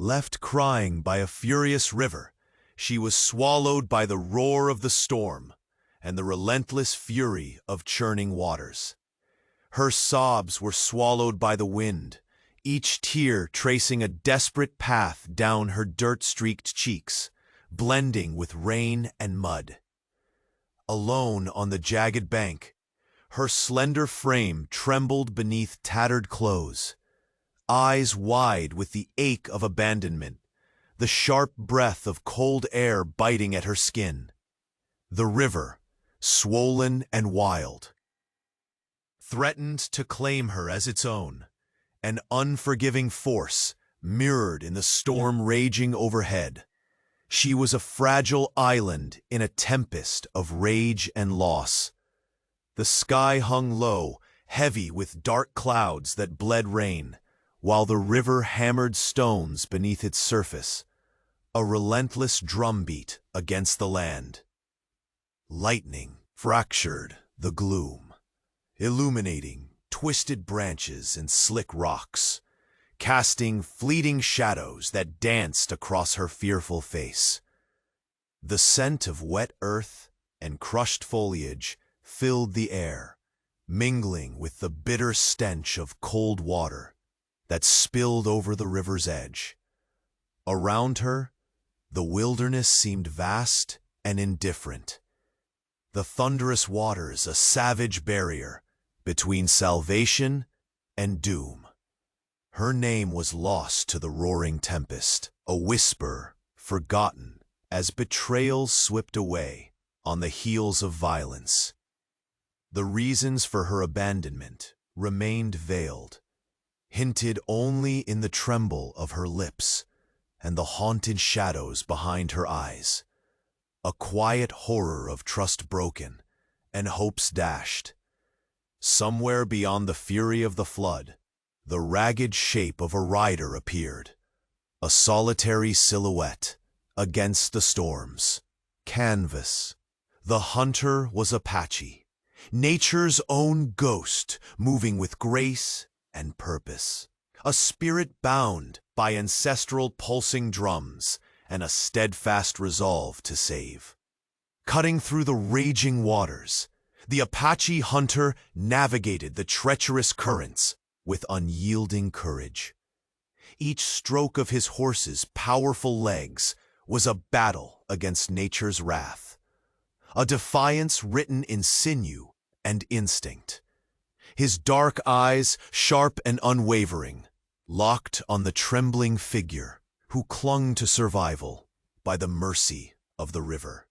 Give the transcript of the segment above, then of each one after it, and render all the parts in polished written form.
Left crying by a furious river, she was swallowed by the roar of the storm and the relentless fury of churning waters. Her sobs were swallowed by the wind, each tear tracing a desperate path down her dirt-streaked cheeks, blending with rain and mud. Alone on the jagged bank, her slender frame trembled beneath tattered clothes, eyes wide with the ache of abandonment, the sharp breath of cold air biting at her skin. The river, swollen and wild, threatened to claim her as its own, an unforgiving force mirrored in the storm raging overhead. She was a fragile island in a tempest of rage and loss. The sky hung low, heavy with dark clouds that bled rain, while the river hammered stones beneath its surface, a relentless drumbeat against the land. Lightning fractured the gloom, illuminating twisted branches and slick rocks, casting fleeting shadows that danced across her fearful face. The scent of wet earth and crushed foliage filled the air, mingling with the bitter stench of cold water that spilled over the river's edge. Around her, the wilderness seemed vast and indifferent, the thunderous waters a savage barrier between salvation and doom. Her name was lost to the roaring tempest, a whisper forgotten as betrayal swept away on the heels of violence. The reasons for her abandonment remained veiled, hinted only in the tremble of her lips and the haunted shadows behind her eyes, a quiet horror of trust broken and hopes dashed. Somewhere beyond the fury of the flood, the ragged shape of a rider appeared, a solitary silhouette against the storm's canvas. The hunter was Apache, nature's own ghost, moving with grace and purpose, a spirit bound by ancestral pulsing drums and a steadfast resolve to save. Cutting through the raging waters, the Apache hunter navigated the treacherous currents with unyielding courage. Each stroke of his horse's powerful legs was a battle against nature's wrath, a defiance written in sinew and instinct. His dark eyes, sharp and unwavering, locked on the trembling figure who clung to survival by the mercy of the river.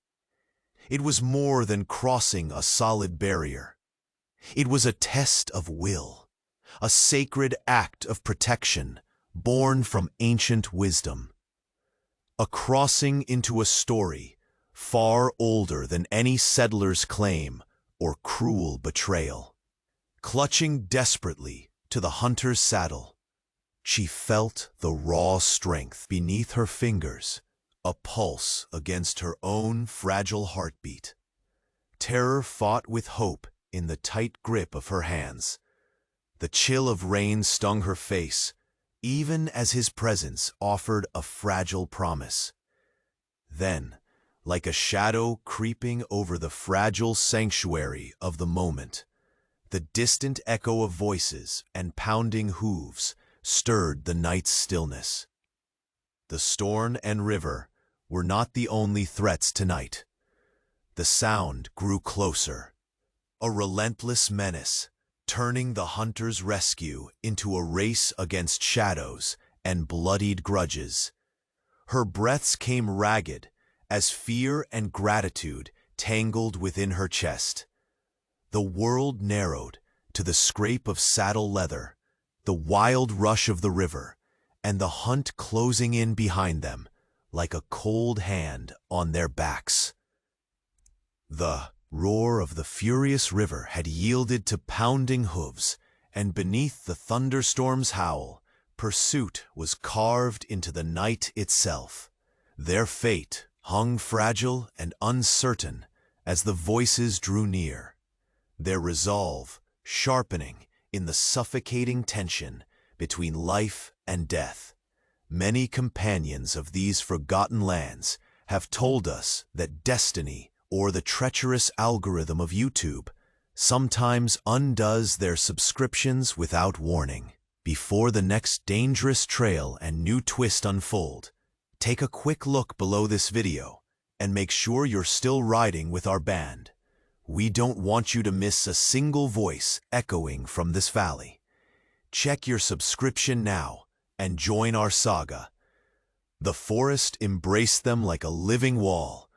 It was more than crossing a solid barrier. It was a test of will, a sacred act of protection born from ancient wisdom, a crossing into a story far older than any settler's claim or cruel betrayal. Clutching desperately to the hunter's saddle, she felt the raw strength beneath her fingers, a pulse against her own fragile heartbeat. Terror fought with hope in the tight grip of her hands. The chill of rain stung her face, even as his presence offered a fragile promise. Then, like a shadow creeping over the fragile sanctuary of the moment, the distant echo of voices and pounding hooves stirred the night's stillness. The storm and river were not the only threats tonight. The sound grew closer, a relentless menace, turning the hunter's rescue into a race against shadows and bloodied grudges. Her breaths came ragged as fear and gratitude tangled within her chest. The world narrowed to the scrape of saddle leather, the wild rush of the river, and the hunt closing in behind them like a cold hand on their backs. The roar of the furious river had yielded to pounding hooves, and beneath the thunderstorm's howl, pursuit was carved into the night itself. Their fate hung fragile and uncertain as the voices drew near, their resolve sharpening in the suffocating tension between life and death, Many companions of these forgotten lands have told us that destiny, or the treacherous algorithm of YouTube, sometimes undoes their subscriptions without warning. Before the next dangerous trail and new twist unfold, take a quick look below this video and make sure you're still riding with our band. We don't want you to miss a single voice echoing from this valley. Check your subscription now and join our saga. The forest embraced them like a living wall,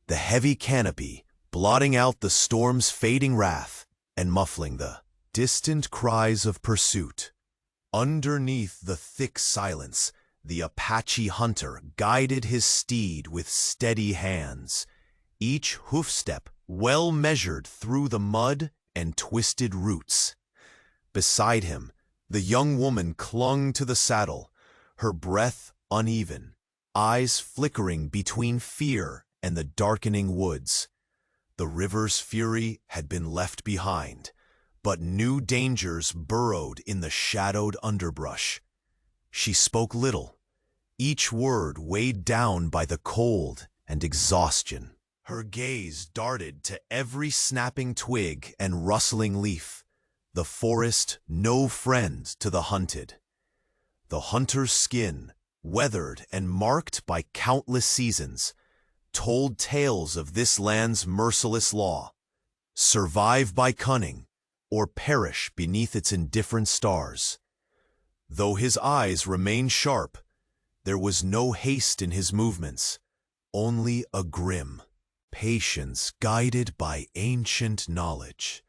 the heavy canopy blotting out the storm's fading wrath and muffling the distant cries of pursuit. Underneath the thick silence, the Apache hunter guided his steed with steady hands, each hoofstep well measured through the mud and twisted roots. Beside him, the young woman clung to the saddle, her breath uneven, eyes flickering between fear and the darkening woods. The river's fury had been left behind, but new dangers burrowed in the shadowed underbrush. She spoke little, each word weighed down by the cold and exhaustion. Her gaze darted to every snapping twig and rustling leaf, the forest no friend to the hunted. The hunter's skin, weathered and marked by countless seasons, told tales of this land's merciless law: survive by cunning, or perish beneath its indifferent stars. Though his eyes remained sharp, there was no haste in his movements, only a grim patience guided by ancient knowledge.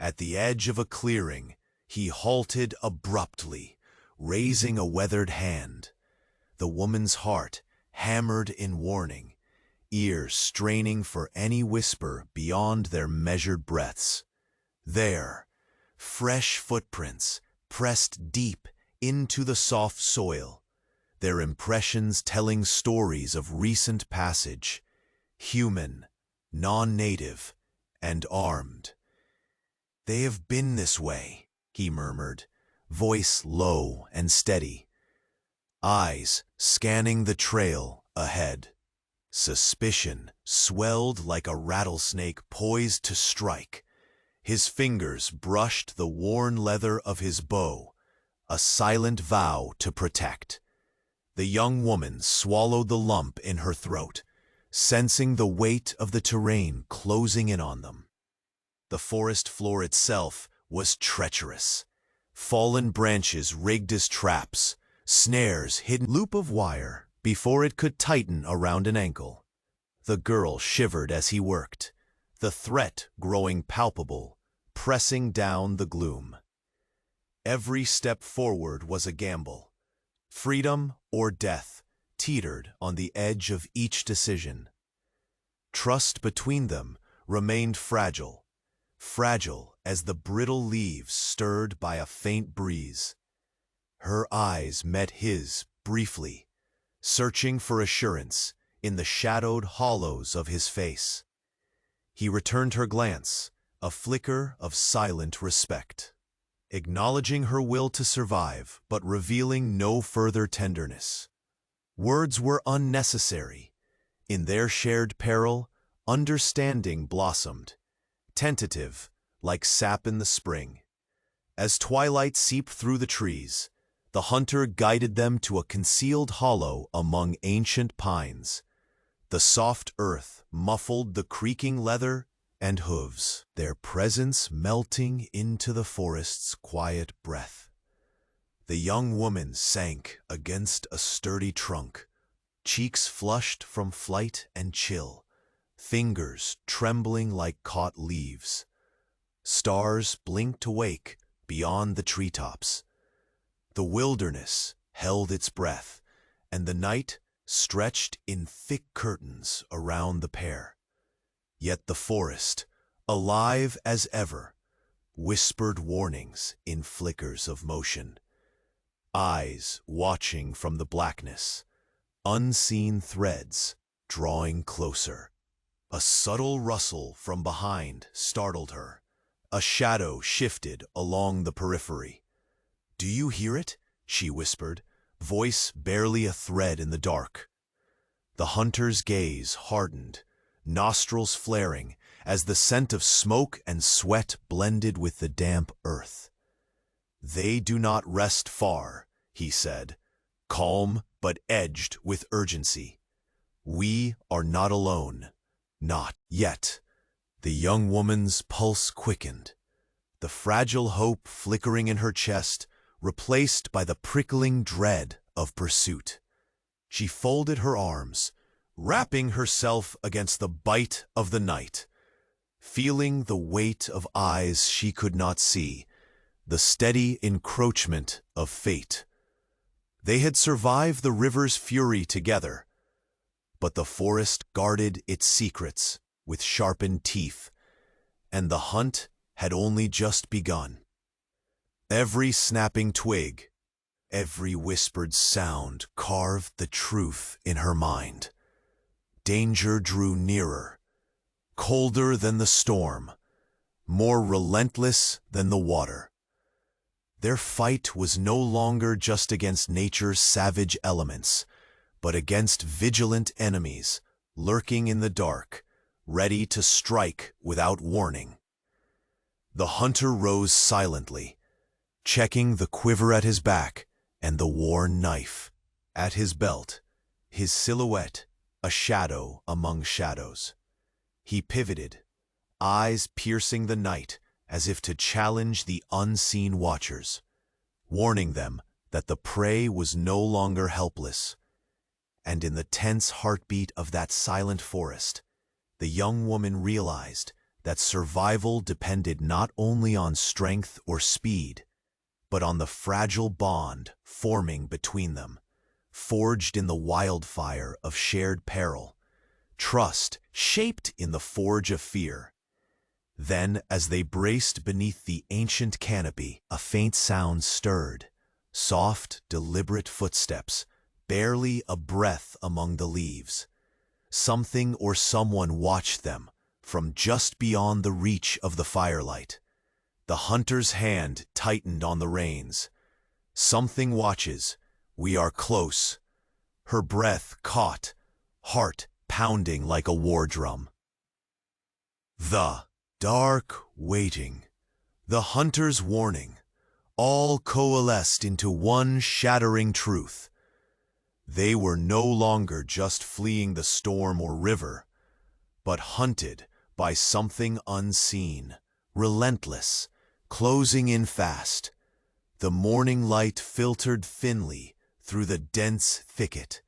At the edge of a clearing, he halted abruptly, raising a weathered hand. The woman's heart hammered in warning, ears straining for any whisper beyond their measured breaths. There, fresh footprints pressed deep into the soft soil, their impressions telling stories of recent passage, human, non-native, and armed. "They have been this way," he murmured, voice low and steady, eyes scanning the trail ahead. Suspicion swelled like a rattlesnake poised to strike. His fingers brushed the worn leather of his bow, a silent vow to protect. The young woman swallowed the lump in her throat, sensing the weight of the terrain closing in on them. The forest floor itself was treacherous. Fallen branches rigged as traps, snares hidden loop of wire before it could tighten around an ankle. The girl shivered as he worked, the threat growing palpable, pressing down the gloom. Every step forward was a gamble. Freedom or death teetered on the edge of each decision. Trust between them remained fragile, fragile as the brittle leaves stirred by a faint breeze. Her eyes met his briefly, searching for assurance in the shadowed hollows of his face. He returned her glance, a flicker of silent respect, acknowledging her will to survive but revealing no further tenderness. Words were unnecessary. In their shared peril, understanding blossomed, tentative, like sap in the spring. As twilight seeped through the trees, the hunter guided them to a concealed hollow among ancient pines. The soft earth muffled the creaking leather and hooves, their presence melting into the forest's quiet breath. The young woman sank against a sturdy trunk, cheeks flushed from flight and chill, fingers trembling like caught leaves. Stars blinked awake beyond the treetops. The wilderness held its breath, and the night stretched in thick curtains around the pair. Yet the forest, alive as ever, whispered warnings in flickers of motion. Eyes watching from the blackness, unseen threads drawing closer. A subtle rustle from behind startled her. A shadow shifted along the periphery. "Do you hear it?" she whispered, voice barely a thread in the dark. The hunter's gaze hardened, nostrils flaring, as the scent of smoke and sweat blended with the damp earth. "They do not rest far," he said, calm but edged with urgency. "We are not alone. Not yet." The young woman's pulse quickened, the fragile hope flickering in her chest, replaced by the prickling dread of pursuit. She folded her arms, wrapping herself against the bite of the night, feeling the weight of eyes she could not see, the steady encroachment of fate. They had survived the river's fury together, but the forest guarded its secrets with sharpened teeth, and the hunt had only just begun. Every snapping twig, every whispered sound carved the truth in her mind. Danger drew nearer, colder than the storm, more relentless than the water. Their fight was no longer just against nature's savage elements, but against vigilant enemies lurking in the dark, ready to strike without warning. The hunter rose silently, checking the quiver at his back and the worn knife at his belt, his silhouette a shadow among shadows. He pivoted, eyes piercing the night as if to challenge the unseen watchers, warning them that the prey was no longer helpless. And in the tense heartbeat of that silent forest, the young woman realized that survival depended not only on strength or speed, but on the fragile bond forming between them, forged in the wildfire of shared peril, trust shaped in the forge of fear. Then, as they braced beneath the ancient canopy, a faint sound stirred, soft, deliberate footsteps, barely a breath among the leaves. Something or someone watched them from just beyond the reach of the firelight. The hunter's hand tightened on the reins. "Something watches. We are close." Her breath caught, heart pounding like a war drum. The dark waiting, the hunter's warning, all coalesced into one shattering truth. They were no longer just fleeing the storm or river, but hunted by something unseen, relentless, closing in fast. The morning light filtered thinly through the dense thicket,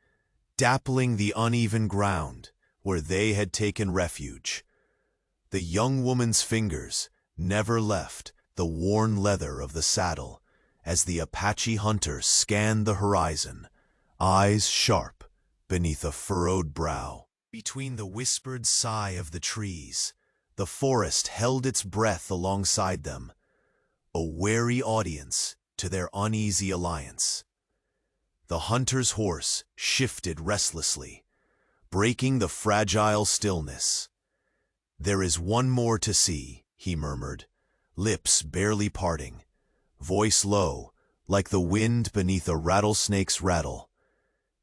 dappling the uneven ground where they had taken refuge. The young woman's fingers never left the worn leather of the saddle as the Apache hunter scanned the horizon, eyes sharp beneath a furrowed brow. Between the whispered sigh of the trees, the forest held its breath alongside them, a wary audience to their uneasy alliance. The hunter's horse shifted restlessly, breaking the fragile stillness. "There is one more to see," he murmured, lips barely parting, voice low, like the wind beneath a rattlesnake's rattle.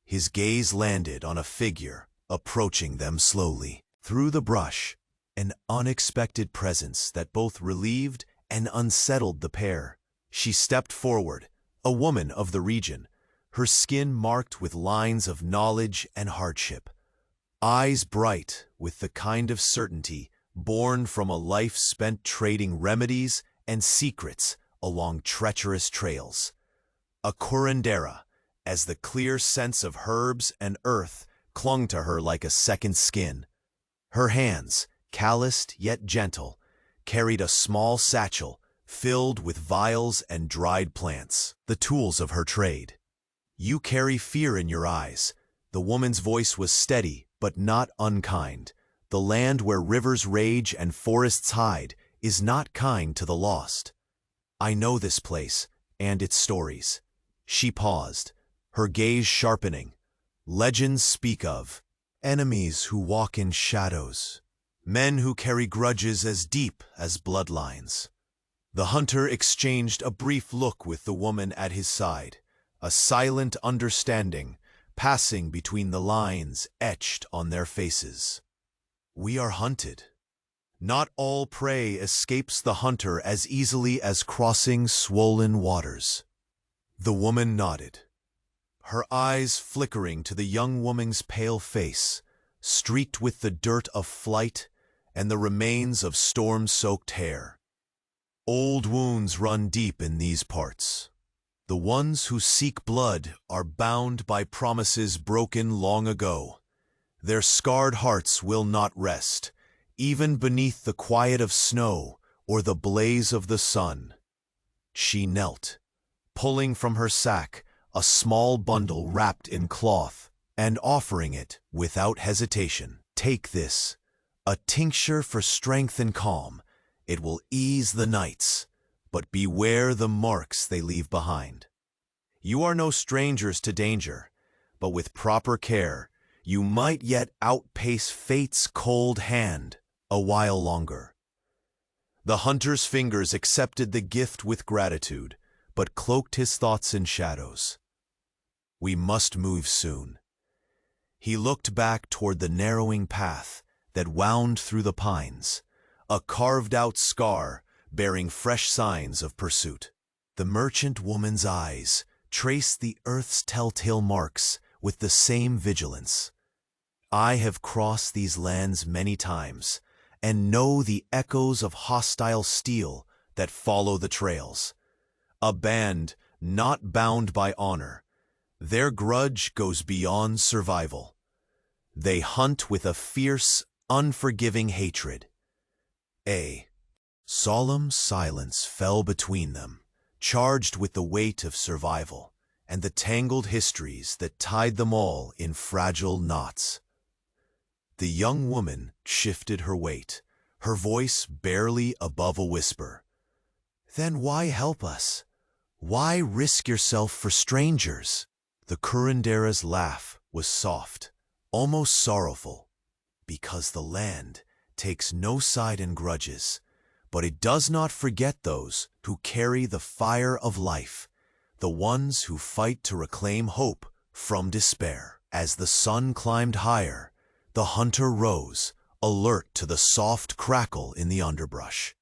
His gaze landed on a figure approaching them slowly. Through the brush, an unexpected presence that both relieved and unsettled the pair. She stepped forward, a woman of the region, her skin marked with lines of knowledge and hardship, eyes bright with the kind of certainty born from a life spent trading remedies and secrets along treacherous trails. A curandera, as the clear sense of herbs and earth clung to her like a second skin. Her hands, calloused yet gentle, carried a small satchel filled with vials and dried plants, the tools of her trade. "You carry fear in your eyes." The woman's voice was steady but not unkind. "The land where rivers rage and forests hide is not kind to the lost. I know this place and its stories." She paused, her gaze sharpening. "Legends speak of enemies who walk in shadows, men who carry grudges as deep as bloodlines." The hunter exchanged a brief look with the woman at his side, a silent understanding passing between the lines etched on their faces. We are hunted. Not all prey escapes the hunter as easily as crossing swollen waters. The woman nodded, her eyes flickering to the young woman's pale face, streaked with the dirt of flight and the remains of storm-soaked hair. Old wounds run deep in these parts. The ones who seek blood are bound by promises broken long ago. Their scarred hearts will not rest, even beneath the quiet of snow or the blaze of the sun. She knelt, pulling from her sack a small bundle wrapped in cloth and offering it without hesitation. Take this, a tincture for strength and calm. It will ease the nights, but beware the marks they leave behind. You are no strangers to danger, but with proper care, you might yet outpace fate's cold hand a while longer. The hunter's fingers accepted the gift with gratitude, but cloaked his thoughts in shadows. We must move soon. He looked back toward the narrowing path that wound through the pines, a carved-out scar bearing fresh signs of pursuit. The merchant woman's eyes traced the earth's telltale marks with the same vigilance. I have crossed these lands many times and know the echoes of hostile steel that follow the trails. A band not bound by honor, their grudge goes beyond survival. They hunt with a fierce, unforgiving hatred. A solemn silence fell between them, charged with the weight of survival and the tangled histories that tied them all in fragile knots. The young woman shifted her weight, her voice barely above a whisper. Then why help us? Why risk yourself for strangers? The curandera's laugh was soft, almost sorrowful, because the land takes no side in grudges, but it does not forget those who carry the fire of life, the ones who fight to reclaim hope from despair. As the sun climbed higher, the hunter rose, alert to the soft crackle in the underbrush.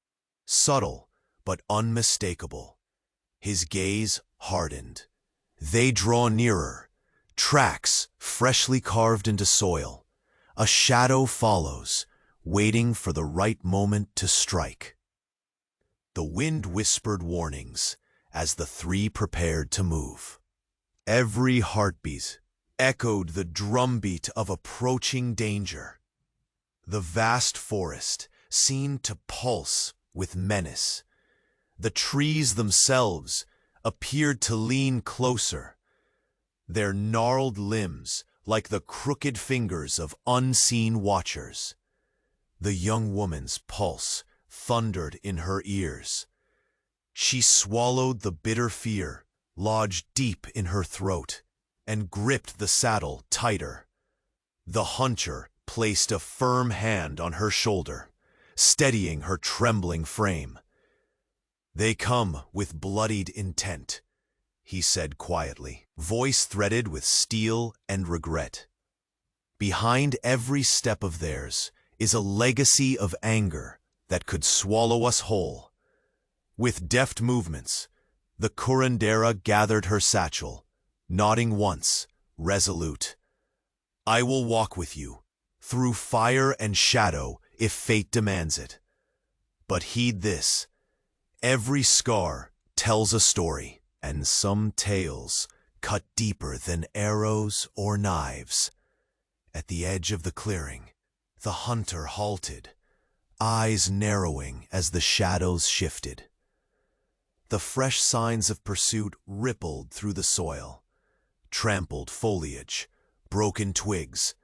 Subtle, but unmistakable. His gaze hardened. They draw nearer, tracks freshly carved into soil. A shadow follows, waiting for the right moment to strike. The wind whispered warnings as the three prepared to move. Every heartbeat echoed the drumbeat of approaching danger. The vast forest seemed to pulse with menace. The trees themselves appeared to lean closer, their gnarled limbs like the crooked fingers of unseen watchers. The young woman's pulse thundered in her ears. She swallowed the bitter fear lodged deep in her throat and gripped the saddle tighter. The hunter placed a firm hand on her shoulder, steadying her trembling frame. "They come with bloodied intent," he said quietly, voice threaded with steel and regret. "Behind every step of theirs is a legacy of anger that could swallow us whole." With deft movements, the curandera gathered her satchel, nodding once, resolute. "I will walk with you, through fire and shadow if fate demands it. But heed this. Every scar tells a story, and some tales cut deeper than arrows or knives." At the edge of the clearing, the hunter halted, eyes narrowing as the shadows shifted. The fresh signs of pursuit rippled through the soil. Trampled foliage, broken twigs,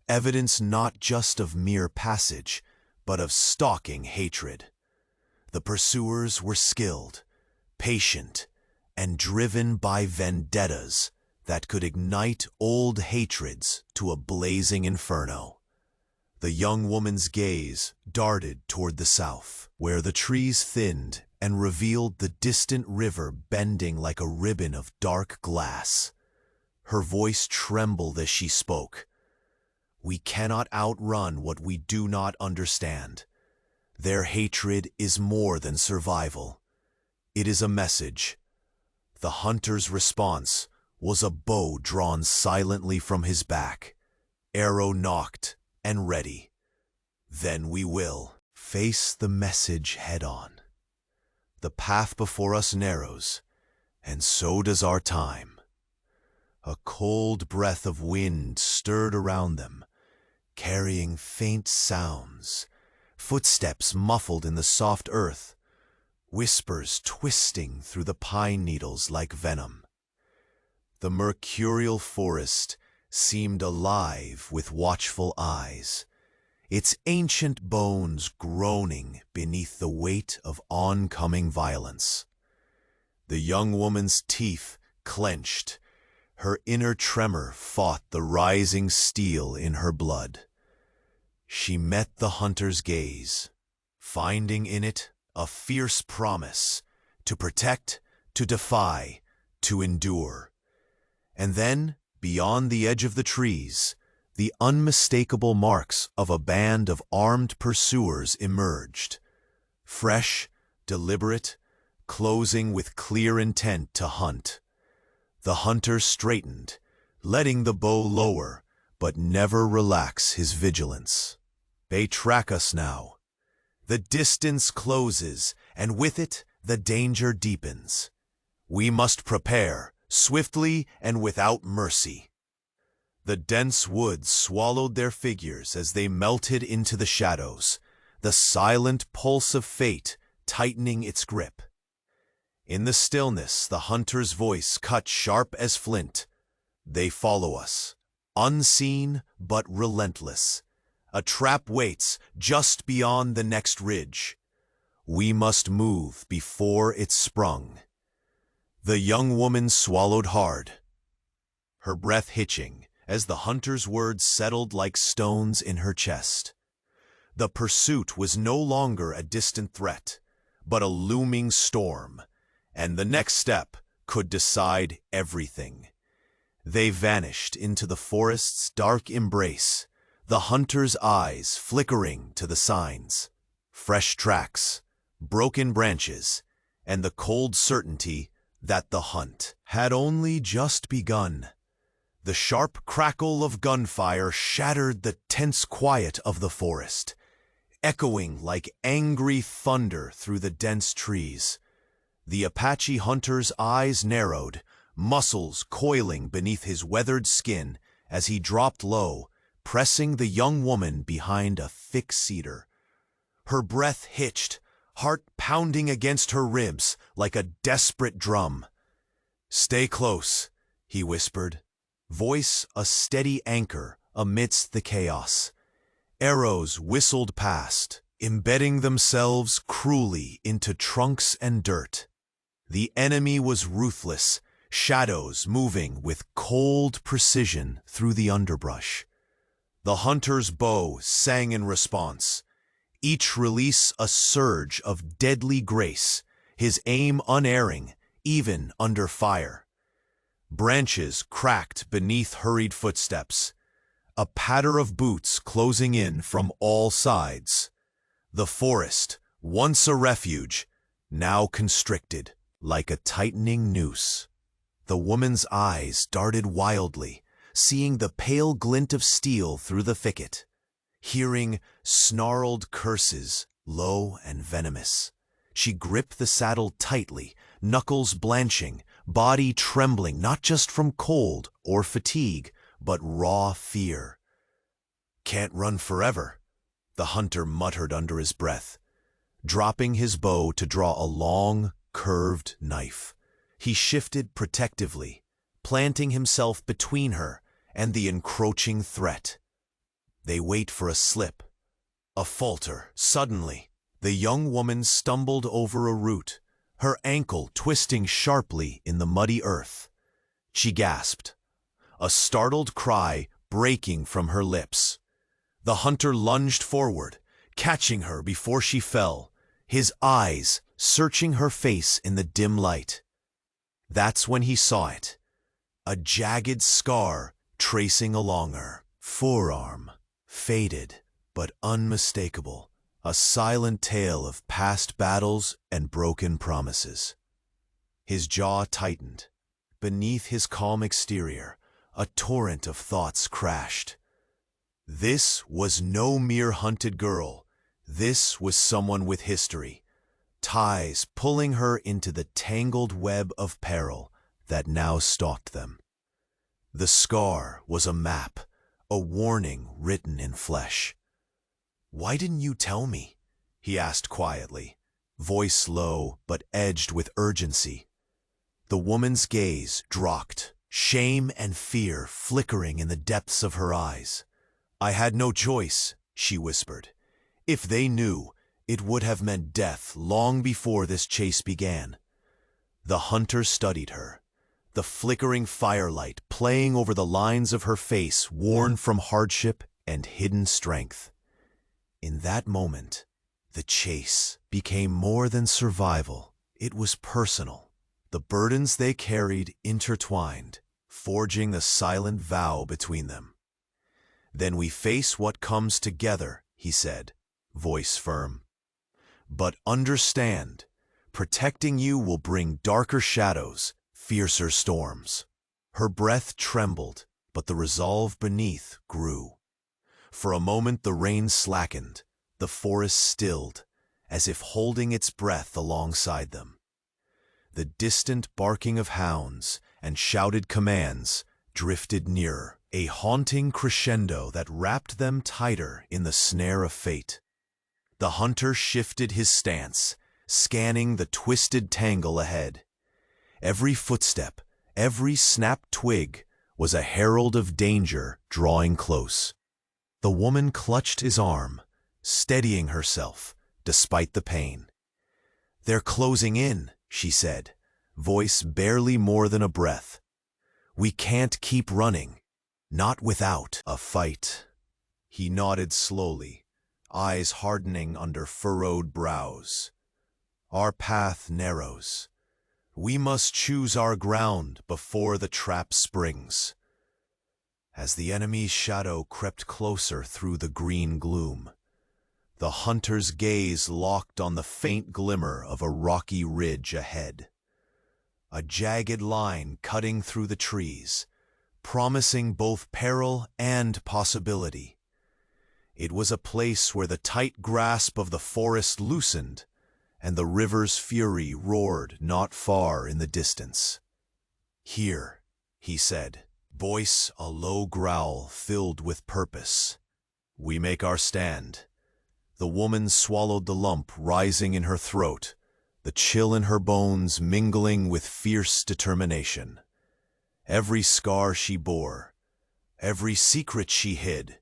evidence not just of mere passage, but of stalking hatred. The pursuers were skilled, patient, and driven by vendettas that could ignite old hatreds to a blazing inferno. The young woman's gaze darted toward the south, where the trees thinned and revealed the distant river bending like a ribbon of dark glass. Her voice trembled as she spoke. "We cannot outrun what we do not understand. Their hatred is more than survival. It is a message." The hunter's response was a bow drawn silently from his back, arrow nocked and ready. "Then we will face the message head-on. The path before us narrows, and so does our time." A cold breath of wind stirred around them, carrying faint sounds, footsteps muffled in the soft earth, whispers twisting through the pine needles like venom. The mercurial forest seemed alive with watchful eyes, its ancient bones groaning beneath the weight of oncoming violence. The young woman's teeth clenched. Her inner tremor fought the rising steel in her blood. She met the hunter's gaze, finding in it a fierce promise to protect, to defy, to endure. And then, beyond the edge of the trees, the unmistakable marks of a band of armed pursuers emerged, fresh, deliberate, closing with clear intent to hunt. The hunter straightened, letting the bow lower, but never relax his vigilance. "They track us now. The distance closes, and with it the danger deepens. We must prepare, swiftly and without mercy." The dense woods swallowed their figures as they melted into the shadows, the silent pulse of fate tightening its grip. In the stillness, the hunter's voice cut sharp as flint. "They follow us, unseen but relentless. A trap waits just beyond the next ridge. We must move before it's sprung." The young woman swallowed hard, her breath hitching as the hunter's words settled like stones in her chest. The pursuit was no longer a distant threat, but a looming storm, and the next step could decide everything. They vanished into the forest's dark embrace, the hunter's eyes flickering to the signs. Fresh tracks, broken branches, and the cold certainty that the hunt had only just begun. The sharp crackle of gunfire shattered the tense quiet of the forest, echoing like angry thunder through the dense trees. The Apache hunter's eyes narrowed, muscles coiling beneath his weathered skin as he dropped low, pressing the young woman behind a thick cedar. Her breath hitched, heart pounding against her ribs like a desperate drum. "Stay close," he whispered, voice a steady anchor amidst the chaos. Arrows whistled past, embedding themselves cruelly into trunks and dirt. The enemy was ruthless, shadows moving with cold precision through the underbrush. The hunter's bow sang in response, each release a surge of deadly grace, his aim unerring, even under fire. Branches cracked beneath hurried footsteps, a patter of boots closing in from all sides. The forest, once a refuge, now constricted like a tightening noose. The woman's eyes darted wildly, seeing the pale glint of steel through the thicket, hearing snarled curses, low and venomous. She gripped the saddle tightly, knuckles blanching, body trembling not just from cold or fatigue, but raw fear. "Can't run forever," the hunter muttered under his breath, dropping his bow to draw a long, curved knife. He shifted protectively, planting himself between her and the encroaching threat. They wait for a slip, a falter. Suddenly, the young woman stumbled over a root, her ankle twisting sharply in the muddy earth. She gasped, a startled cry breaking from her lips. The hunter lunged forward, catching her before she fell, his eyes searching her face in the dim light. That's when he saw it, a jagged scar tracing along her forearm, faded but unmistakable, a silent tale of past battles and broken promises. His jaw tightened. Beneath his calm exterior, a torrent of thoughts crashed. This was no mere hunted girl. This was someone with history, ties pulling her into the tangled web of peril that now stalked them. The scar was a map, a warning written in flesh. "Why didn't you tell me?" he asked quietly, voice low but edged with urgency. The woman's gaze dropped, shame and fear flickering in the depths of her eyes. "I had no choice," she whispered. "If they knew, it would have meant death long before this chase began." The hunter studied her, the flickering firelight playing over the lines of her face worn from hardship and hidden strength. In that moment, the chase became more than survival. It was personal. The burdens they carried intertwined, forging a silent vow between them. "Then we face what comes together," he said, voice firm. "But understand, protecting you will bring darker shadows, fiercer storms." Her breath trembled, but the resolve beneath grew. For a moment the rain slackened, the forest stilled, as if holding its breath alongside them. The distant barking of hounds and shouted commands drifted nearer, a haunting crescendo that wrapped them tighter in the snare of fate. The hunter shifted his stance, scanning the twisted tangle ahead. Every footstep, every snapped twig was a herald of danger drawing close. The woman clutched his arm, steadying herself despite the pain. "They're closing in," she said, voice barely more than a breath. "We can't keep running, not without a fight." He nodded slowly, eyes hardening under furrowed brows. "Our path narrows. We must choose our ground before the trap springs." As the enemy's shadow crept closer through the green gloom, the hunter's gaze locked on the faint glimmer of a rocky ridge ahead. A jagged line cutting through the trees, promising both peril and possibility. It was a place where the tight grasp of the forest loosened, and the river's fury roared not far in the distance. "Here," he said, voice a low growl filled with purpose. "We make our stand." The woman swallowed the lump rising in her throat, the chill in her bones mingling with fierce determination. Every scar she bore, every secret she hid,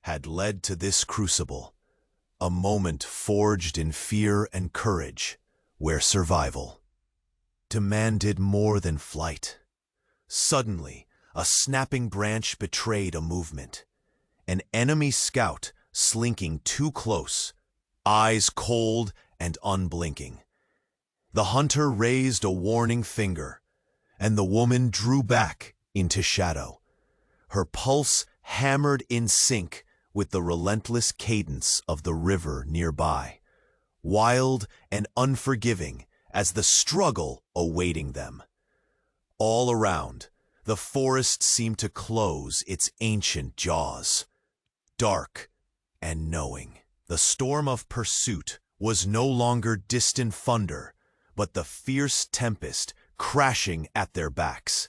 had led to this crucible, a moment forged in fear and courage, where survival demanded more than flight. Suddenly, a snapping branch betrayed a movement. An enemy scout slinking too close, eyes cold and unblinking. The hunter raised a warning finger, and the woman drew back into shadow. Her pulse hammered in sync with the relentless cadence of the river nearby, wild and unforgiving as the struggle awaiting them. All around, the forest seemed to close its ancient jaws, dark and knowing. The storm of pursuit was no longer distant thunder, but the fierce tempest crashing at their backs.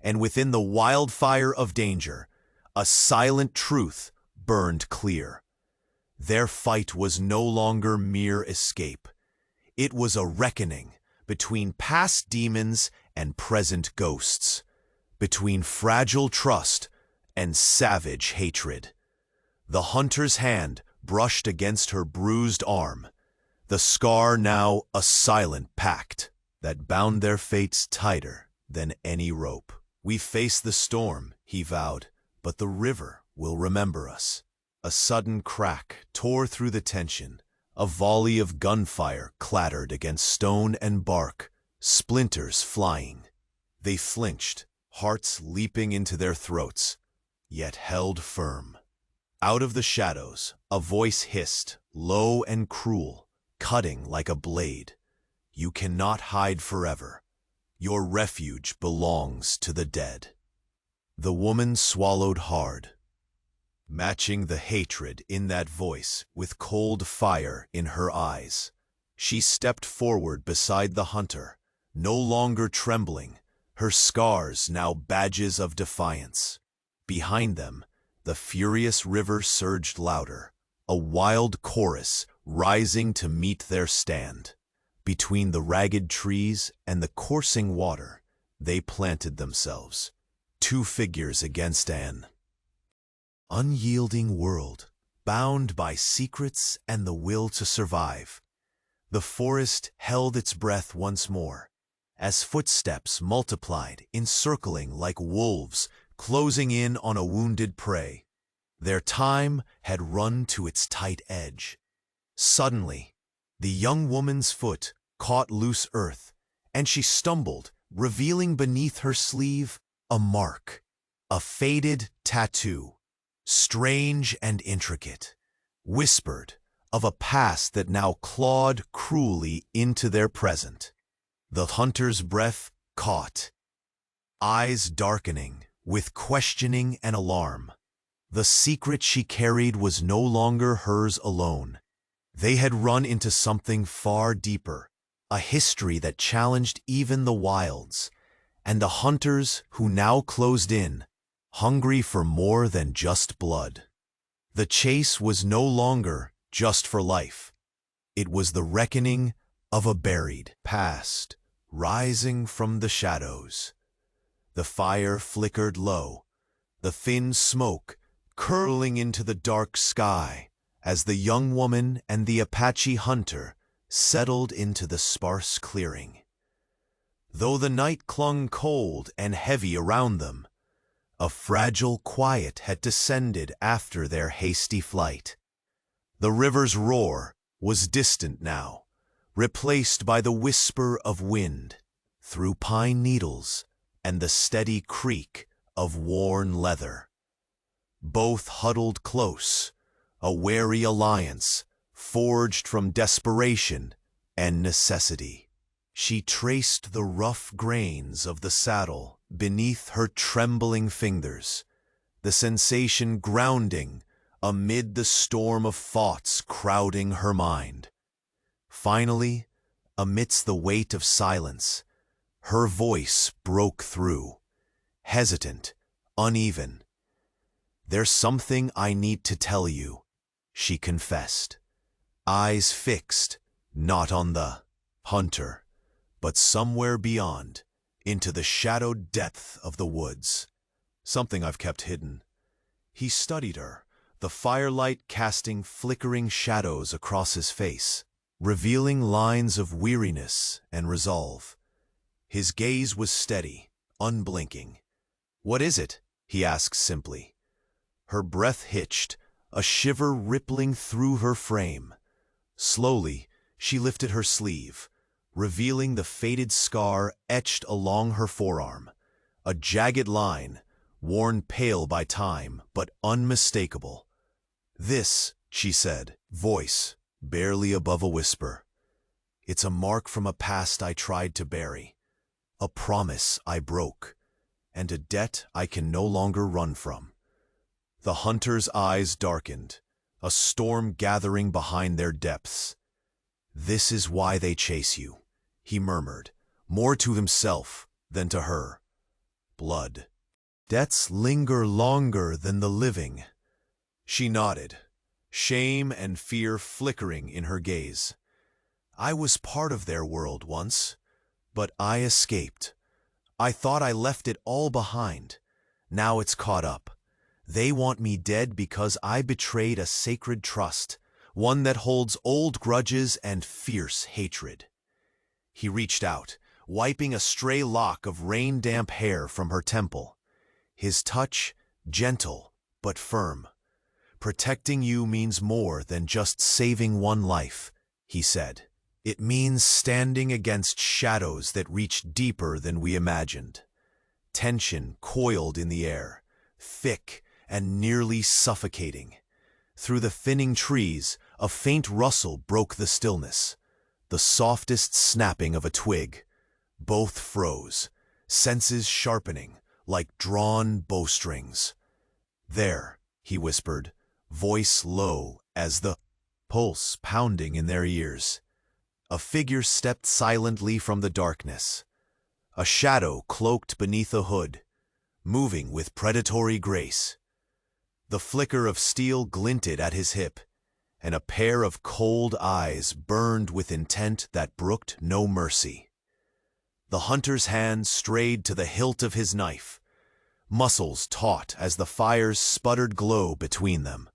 And within the wildfire of danger, a silent truth burned clear. Their fight was no longer mere escape. It was a reckoning between past demons and present ghosts, between fragile trust and savage hatred. The hunter's hand brushed against her bruised arm, the scar now a silent pact that bound their fates tighter than any rope. "We face the storm," he vowed, "but the river will remember us." A sudden crack tore through the tension, A volley of gunfire clattered against stone and bark, splinters flying. They flinched, hearts leaping into their throats, yet held firm. Out of the shadows, a voice hissed, low and cruel, cutting like a blade. You cannot hide forever. Your refuge belongs to the dead. The woman swallowed hard, matching the hatred in that voice with cold fire in her eyes. She stepped forward beside the hunter, no longer trembling, her scars now badges of defiance. Behind them, the furious river surged louder, a wild chorus rising to meet their stand. Between the ragged trees and the coursing water, they planted themselves, two figures against an unyielding world, bound by secrets and the will to survive. The forest held its breath once more, as footsteps multiplied, encircling like wolves, closing in on a wounded prey. Their time had run to its tight edge. Suddenly, the young woman's foot caught loose earth, and she stumbled, revealing beneath her sleeve a mark, a faded tattoo, strange and intricate, whispered of a past that now clawed cruelly into their present. The hunter's breath caught, eyes darkening with questioning and alarm. The secret she carried was no longer hers alone. They had run into something far deeper, a history that challenged even the wilds, and the hunters who now closed in, hungry for more than just blood. The chase was no longer just for life. It was the reckoning of a buried past, rising from the shadows. The fire flickered low, the thin smoke curling into the dark sky as the young woman and the Apache hunter settled into the sparse clearing. Though the night clung cold and heavy around them, a fragile quiet had descended after their hasty flight. The river's roar was distant now, replaced by the whisper of wind through pine needles and the steady creak of worn leather. Both huddled close, a wary alliance forged from desperation and necessity. She traced the rough grains of the saddle beneath her trembling fingers, the sensation grounding amid the storm of thoughts crowding her mind. Finally, amidst the weight of silence, her voice broke through, hesitant, uneven. "There's something I need to tell you," she confessed, eyes fixed, not on the hunter, but somewhere beyond, into the shadowed depth of the woods. "Something I've kept hidden." He studied her, the firelight casting flickering shadows across his face, revealing lines of weariness and resolve. His gaze was steady, unblinking. "What is it?" he asked simply. Her breath hitched, a shiver rippling through her frame. Slowly, she lifted her sleeve, revealing the faded scar etched along her forearm, a jagged line, worn pale by time, but unmistakable. "This," she said, voice barely above a whisper. "It's a mark from a past I tried to bury, a promise I broke, and a debt I can no longer run from." The hunter's eyes darkened, a storm gathering behind their depths. "This is why they chase you," he murmured, more to himself than to her. "Blood. Debts linger longer than the living." She nodded, shame and fear flickering in her gaze. "I was part of their world once, but I escaped. I thought I left it all behind. Now it's caught up. They want me dead because I betrayed a sacred trust, one that holds old grudges and fierce hatred." He reached out, wiping a stray lock of rain-damp hair from her temple. His touch, gentle but firm. Protecting you means more than just saving one life, he said. It means standing against shadows that reach deeper than we imagined. Tension coiled in the air, thick and nearly suffocating. Through the thinning trees, a faint rustle broke the stillness, the softest snapping of a twig. Both froze, senses sharpening like drawn bowstrings. "There," he whispered, voice low as the pulse pounding in their ears. A figure stepped silently from the darkness, a shadow cloaked beneath a hood, moving with predatory grace. The flicker of steel glinted at his hip, and a pair of cold eyes burned with intent that brooked no mercy. The hunter's hand strayed to the hilt of his knife, muscles taut as the fire's sputtered glow between them.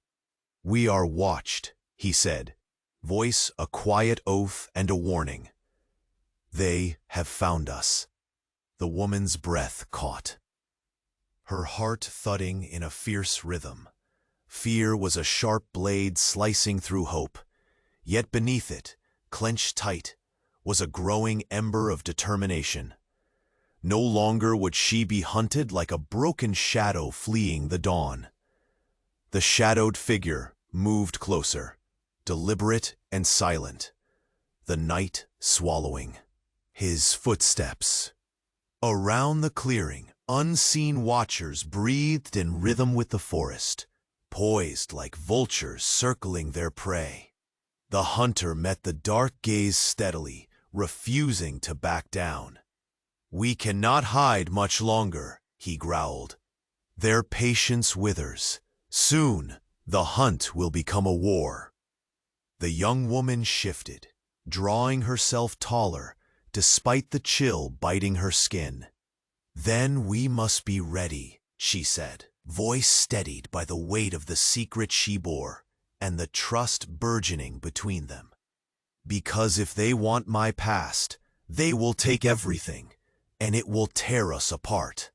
"We are watched," he said, voice a quiet oath and a warning. "They have found us." The woman's breath caught, her heart thudding in a fierce rhythm. Fear was a sharp blade slicing through hope, yet beneath it, clenched tight, was a growing ember of determination. No longer would she be hunted like a broken shadow fleeing the dawn. The shadowed figure moved closer, deliberate and silent, the night swallowing. His footsteps. Around the clearing, unseen watchers breathed in rhythm with the forest, poised like vultures circling their prey. The hunter met the dark gaze steadily, refusing to back down. "We cannot hide much longer," he growled. "Their patience withers. Soon, the hunt will become a war." The young woman shifted, drawing herself taller, despite the chill biting her skin. "Then we must be ready," she said, voice steadied by the weight of the secret she bore and the trust burgeoning between them. "Because if they want my past, they will take everything, and it will tear us apart."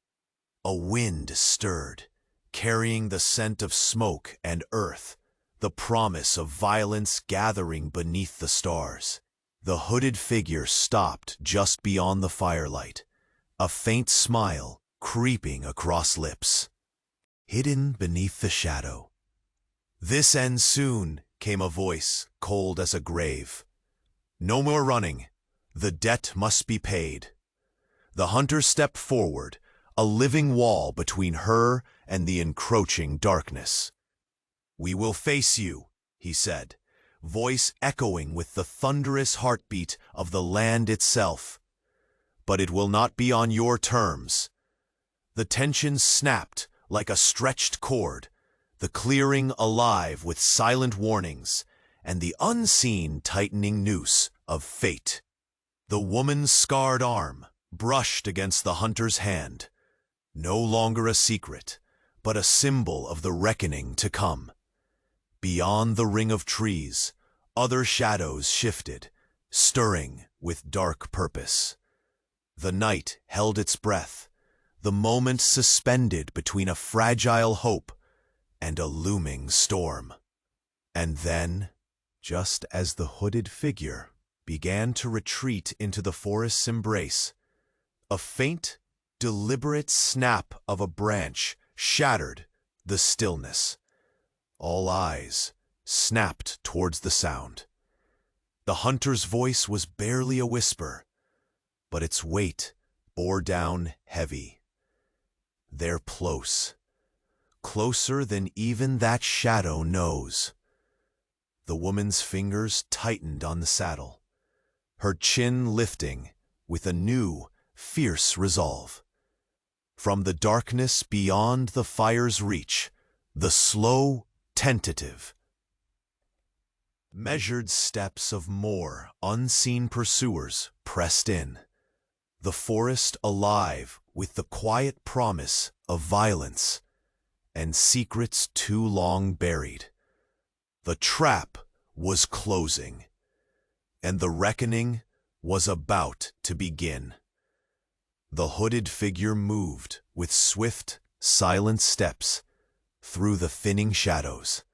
A wind stirred, carrying the scent of smoke and earth, the promise of violence gathering beneath the stars. The hooded figure stopped just beyond the firelight, a faint smile creeping across lips. Hidden beneath the shadow. "This ends soon," came a voice, cold as a grave. "No more running. The debt must be paid." The hunter stepped forward, a living wall between her and the encroaching darkness. "We will face you," he said, voice echoing with the thunderous heartbeat of the land itself. "But it will not be on your terms." The tension snapped like a stretched cord, the clearing alive with silent warnings and the unseen tightening noose of fate. The woman's scarred arm brushed against the hunter's hand, no longer a secret, but a symbol of the reckoning to come. Beyond the ring of trees, other shadows shifted, stirring with dark purpose. The night held its breath, the moment suspended between a fragile hope and a looming storm. And then, just as the hooded figure began to retreat into the forest's embrace, a faint, deliberate snap of a branch shattered the stillness. All eyes snapped towards the sound. The hunter's voice was barely a whisper, but its weight bore down heavy. "They're close, closer than even that shadow knows." The woman's fingers tightened on the saddle, her chin lifting with a new, fierce resolve. From the darkness beyond the fire's reach, the slow, tentative, measured steps of more unseen pursuers pressed in, the forest alive with the quiet promise of violence and secrets too long buried. The trap was closing, and the reckoning was about to begin. The hooded figure moved with swift, silent steps through the thinning shadows,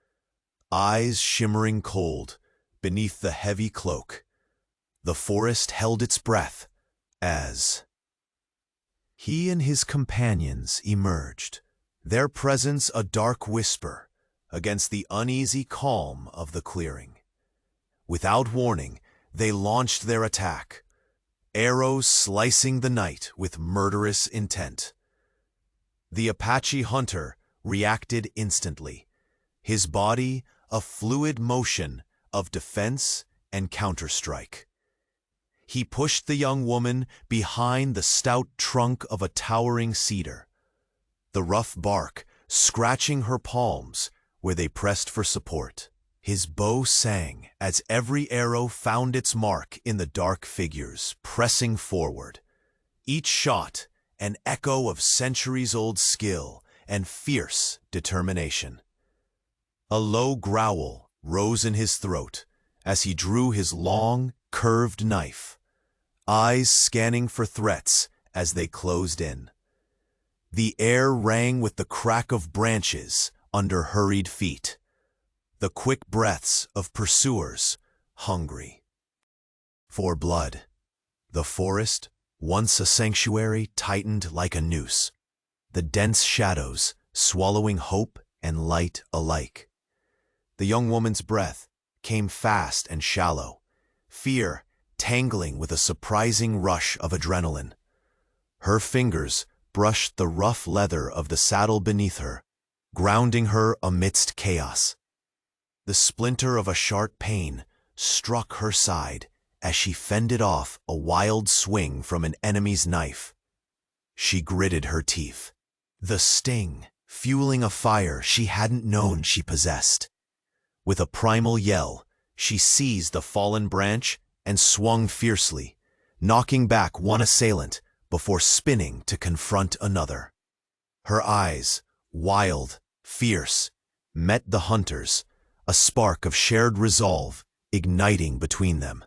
eyes shimmering cold beneath the heavy cloak. The forest held its breath as he and his companions emerged, their presence a dark whisper against the uneasy calm of the clearing. Without warning, they launched their attack, arrows slicing the night with murderous intent. The Apache hunter reacted instantly, his body a fluid motion of defense and counterstrike. He pushed the young woman behind the stout trunk of a towering cedar, the rough bark scratching her palms where they pressed for support. His bow sang as every arrow found its mark in the dark figures pressing forward, each shot an echo of centuries-old skill and fierce determination. A low growl rose in his throat as he drew his long, curved knife, eyes scanning for threats as they closed in. The air rang with the crack of branches under hurried feet, the quick breaths of pursuers hungry for blood. The forest, once a sanctuary, tightened like a noose, the dense shadows swallowing hope and light alike. The young woman's breath came fast and shallow, fear tangling with a surprising rush of adrenaline. Her fingers brushed the rough leather of the saddle beneath her, grounding her amidst chaos. The splinter of a sharp pain struck her side as she fended off a wild swing from an enemy's knife. She gritted her teeth, the sting fueling a fire she hadn't known she possessed. With a primal yell, she seized the fallen branch and swung fiercely, knocking back one assailant before spinning to confront another. Her eyes, wild, fierce, met the hunter's, a spark of shared resolve igniting between them.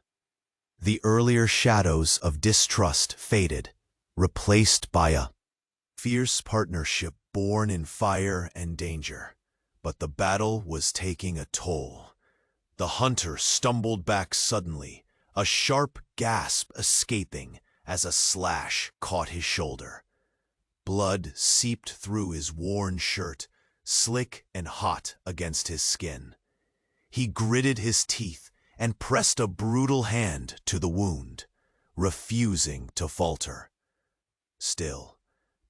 The earlier shadows of distrust faded, replaced by a fierce partnership born in fire and danger. But the battle was taking a toll. The hunter stumbled back suddenly, a sharp gasp escaping as a slash caught his shoulder. Blood seeped through his worn shirt, slick and hot against his skin. He gritted his teeth and pressed a brutal hand to the wound, refusing to falter. Still,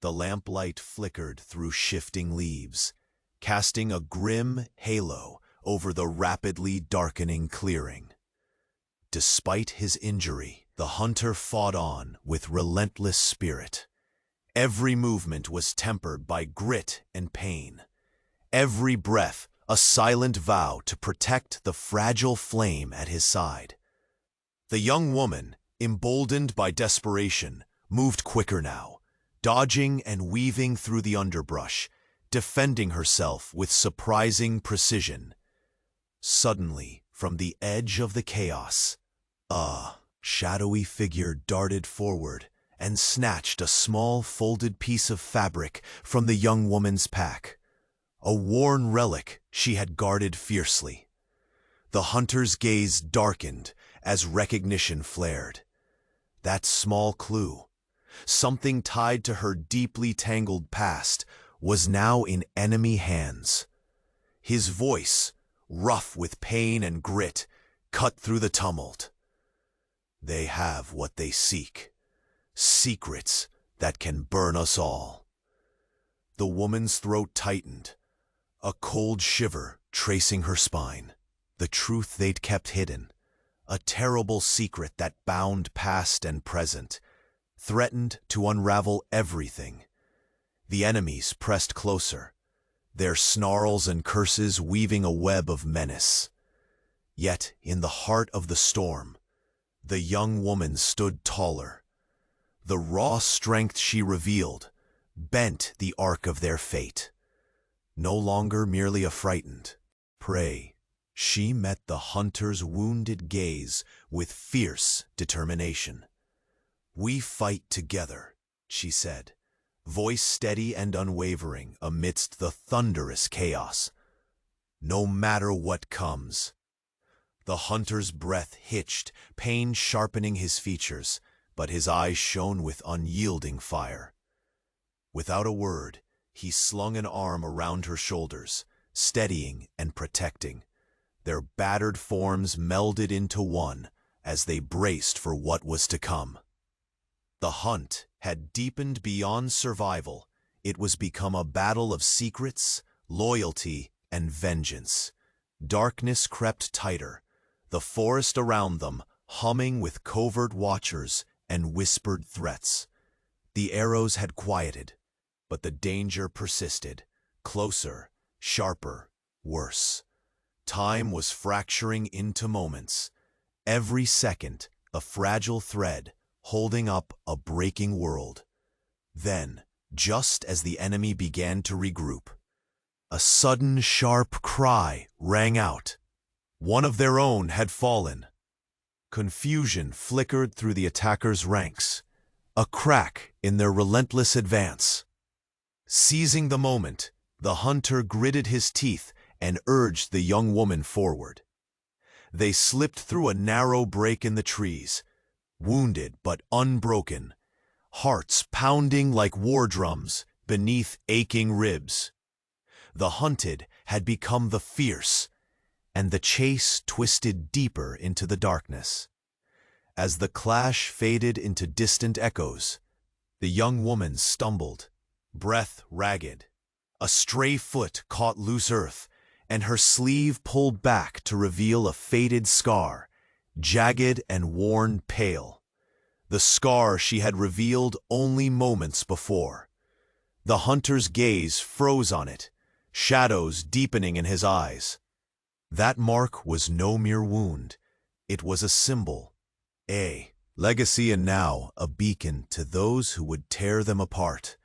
the lamplight flickered through shifting leaves, casting a grim halo over the rapidly darkening clearing. Despite his injury, the hunter fought on with relentless spirit. Every movement was tempered by grit and pain. Every breath a silent vow to protect the fragile flame at his side. The young woman, emboldened by desperation, moved quicker now, dodging and weaving through the underbrush, defending herself with surprising precision. Suddenly, from the edge of the chaos, a shadowy figure darted forward and snatched a small folded piece of fabric from the young woman's pack, a worn relic she had guarded fiercely. The hunter's gaze darkened as recognition flared. That small clue, something tied to her deeply tangled past, was now in enemy hands. His voice, rough with pain and grit, cut through the tumult. They have what they seek, secrets that can burn us all. The woman's throat tightened, a cold shiver tracing her spine. The truth they'd kept hidden, a terrible secret that bound past and present, threatened to unravel everything. The enemies pressed closer, their snarls and curses weaving a web of menace. Yet, in the heart of the storm, the young woman stood taller. The raw strength she revealed bent the arc of their fate. No longer merely a frightened prey, she met the hunter's wounded gaze with fierce determination. "We fight together," she said, voice steady and unwavering amidst the thunderous chaos. no matter what comes. The hunter's breath hitched, pain sharpening his features, but his eyes shone with unyielding fire. Without a word, he slung an arm around her shoulders, steadying and protecting. Their battered forms melded into one as they braced for what was to come. The hunt had deepened beyond survival. It was become a battle of secrets, loyalty, and vengeance. Darkness crept tighter, the forest around them humming with covert watchers and whispered threats. The arrows had quieted, but the danger persisted, closer, sharper, worse. Time was fracturing into moments, every second a fragile thread holding up a breaking world. Then, just as the enemy began to regroup, a sudden sharp cry rang out. One of their own had fallen. Confusion flickered through the attackers' ranks, a crack in their relentless advance. Seizing the moment, the hunter gritted his teeth and urged the young woman forward. They slipped through a narrow break in the trees, wounded but unbroken, hearts pounding like war drums beneath aching ribs. The hunted had become the fierce, and the chase twisted deeper into the darkness. As the clash faded into distant echoes, the young woman stumbled, breath ragged. A stray foot caught loose earth, and her sleeve pulled back to reveal a faded scar, jagged and worn pale. The scar she had revealed only moments before. The hunter's gaze froze on it, shadows deepening in his eyes. That mark was no mere wound. It was a symbol, a legacy, and now a beacon to those who would tear them apart.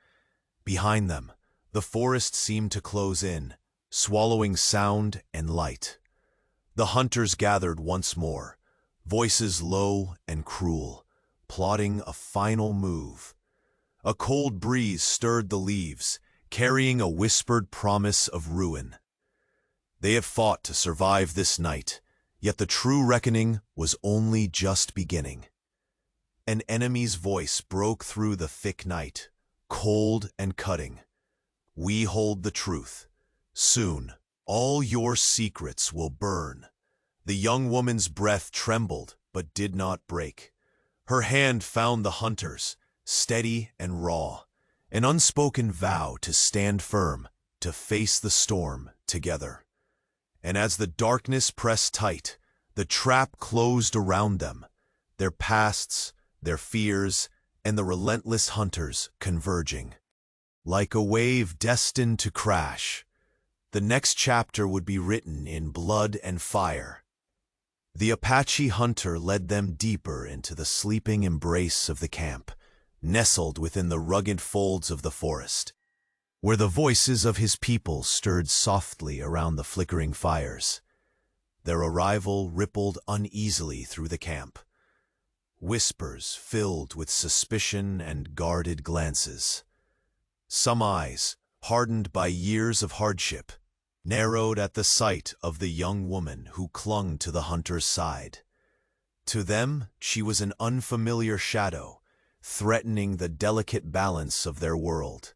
Behind them, the forest seemed to close in, swallowing sound and light. The hunters gathered once more, voices low and cruel, plotting a final move. A cold breeze stirred the leaves, carrying a whispered promise of ruin. They have fought to survive this night, yet the true reckoning was only just beginning. An enemy's voice broke through the thick night, cold and cutting. We hold the truth. Soon, all your secrets will burn. The young woman's breath trembled, but did not break. Her hand found the hunter's, steady and raw, an unspoken vow to stand firm, to face the storm together. And as the darkness pressed tight, the trap closed around them, their pasts, their fears, and the relentless hunters converging. Like a wave destined to crash, the next chapter would be written in blood and fire. The Apache hunter led them deeper into the sleeping embrace of the camp, nestled within the rugged folds of the forest, where the voices of his people stirred softly around the flickering fires. Their arrival rippled uneasily through the camp, whispers filled with suspicion and guarded glances. Some eyes, hardened by years of hardship, narrowed at the sight of the young woman who clung to the hunter's side. To them, she was an unfamiliar shadow, threatening the delicate balance of their world.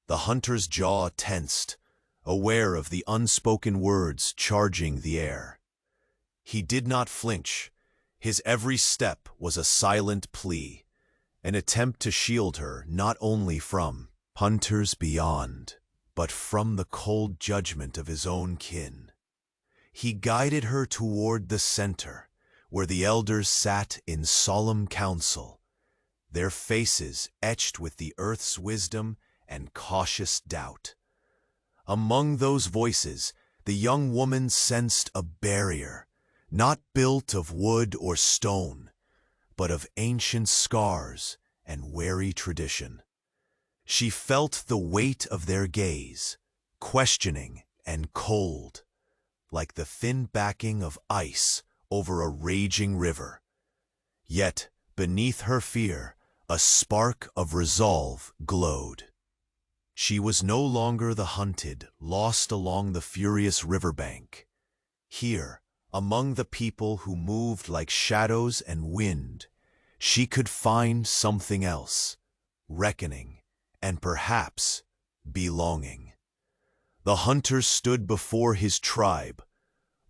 The hunter's jaw tensed, aware of the unspoken words charging the air. He did not flinch. His every step was a silent plea, an attempt to shield her not only from hunters beyond, but from the cold judgment of his own kin. He guided her toward the center, where the elders sat in solemn council, their faces etched with the earth's wisdom and cautious doubt. Among those voices, the young woman sensed a barrier, not built of wood or stone, but of ancient scars and wary tradition. She felt the weight of their gaze, questioning and cold, like the thin backing of ice over a raging river. Yet, beneath her fear, a spark of resolve glowed. She was no longer the hunted, lost along the furious riverbank. Here, among the people who moved like shadows and wind, she could find something else, reckoning, and perhaps belonging. The hunter stood before his tribe,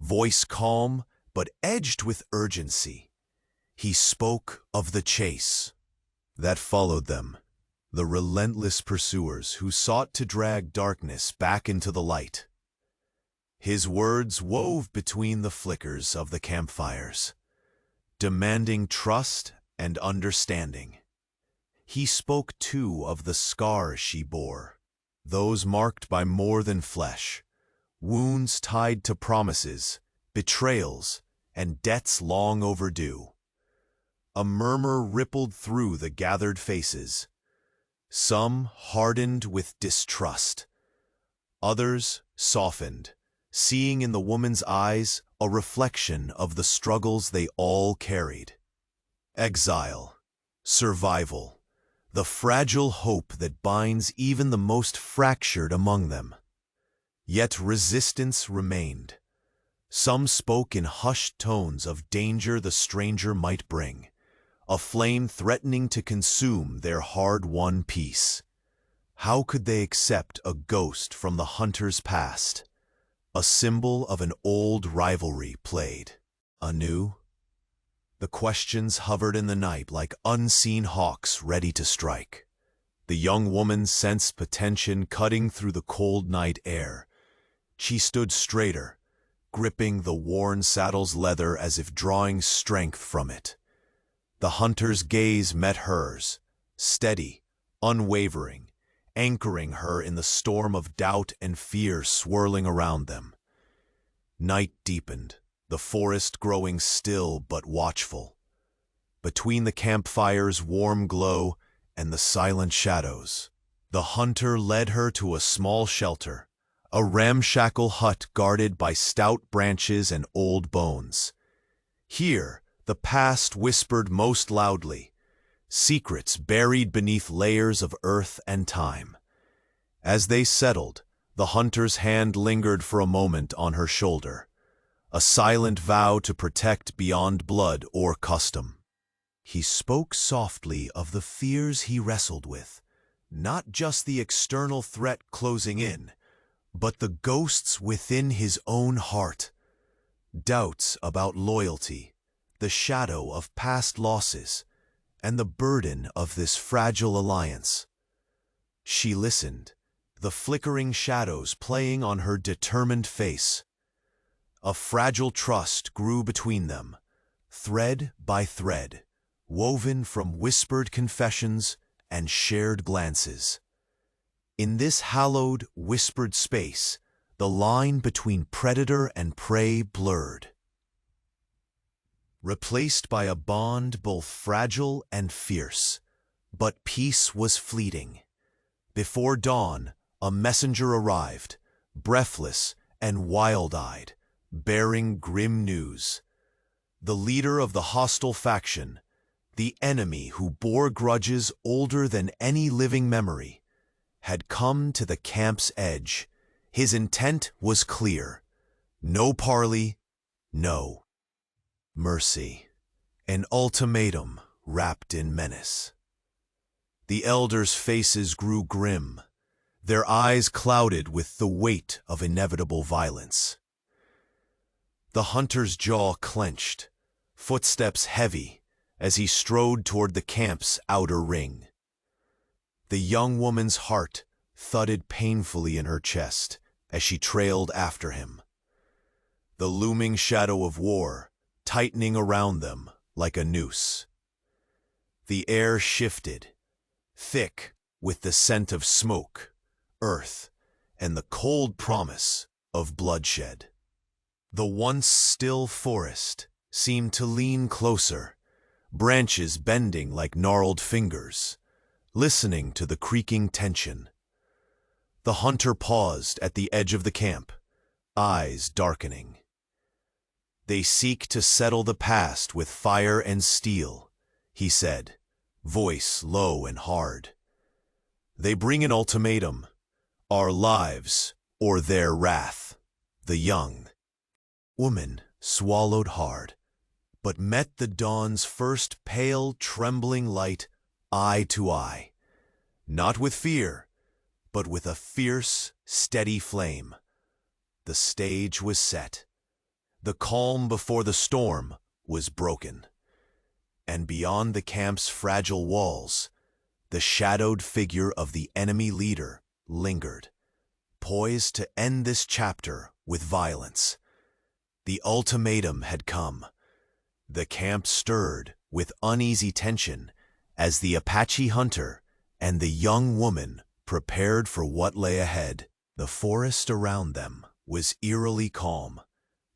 voice calm but edged with urgency. He spoke of the chase that followed them, the relentless pursuers who sought to drag darkness back into the light. His words wove between the flickers of the campfires, demanding trust and understanding. He spoke too of the scars she bore, those marked by more than flesh, wounds tied to promises, betrayals, and debts long overdue. A murmur rippled through the gathered faces, some hardened with distrust, others softened, seeing in the woman's eyes a reflection of the struggles they all carried. Exile, survival, the fragile hope that binds even the most fractured among them. Yet resistance remained. Some spoke in hushed tones of danger the stranger might bring, a flame threatening to consume their hard-won peace. How could they accept a ghost from the hunter's past, a symbol of an old rivalry played anew? The questions hovered in the night like unseen hawks ready to strike. The young woman sensed potential cutting through the cold night air. She stood straighter, gripping the worn saddle's leather as if drawing strength from it. The hunter's gaze met hers, steady, unwavering, anchoring her in the storm of doubt and fear swirling around them. Night deepened, the forest growing still but watchful. Between the campfire's warm glow and the silent shadows, the hunter led her to a small shelter, a ramshackle hut guarded by stout branches and old bones. Here, the past whispered most loudly, secrets buried beneath layers of earth and time. As they settled, the hunter's hand lingered for a moment on her shoulder, a silent vow to protect beyond blood or custom. He spoke softly of the fears he wrestled with, not just the external threat closing in, but the ghosts within his own heart. Doubts about loyalty, the shadow of past losses, and the burden of this fragile alliance. She listened, the flickering shadows playing on her determined face. A fragile trust grew between them, thread by thread, woven from whispered confessions and shared glances. In this hallowed, whispered space, the line between predator and prey blurred, replaced by a bond both fragile and fierce. But peace was fleeting. Before dawn, a messenger arrived, breathless and wild-eyed, bearing grim news. The leader of the hostile faction, the enemy who bore grudges older than any living memory, had come to the camp's edge. His intent was clear. No parley, no mercy. An ultimatum wrapped in menace. The elders' faces grew grim, their eyes clouded with the weight of inevitable violence. The hunter's jaw clenched, footsteps heavy, as he strode toward the camp's outer ring. The young woman's heart thudded painfully in her chest as she trailed after him. The looming shadow of war tightening around them like a noose. The air shifted, thick with the scent of smoke, earth, and the cold promise of bloodshed. The once still forest seemed to lean closer, branches bending like gnarled fingers, listening to the creaking tension. The hunter paused at the edge of the camp, eyes darkening. They seek to settle the past with fire and steel, he said, voice low and hard. They bring an ultimatum, Our lives, or their wrath. The young woman swallowed hard, but met the dawn's first pale, trembling light eye to eye, not with fear, but with a fierce, steady flame. The stage was set. The calm before the storm was broken. And beyond the camp's fragile walls, the shadowed figure of the enemy leader lingered, poised to end this chapter with violence. The ultimatum had come. The camp stirred with uneasy tension as the Apache hunter and the young woman prepared for what lay ahead. The forest around them was eerily calm,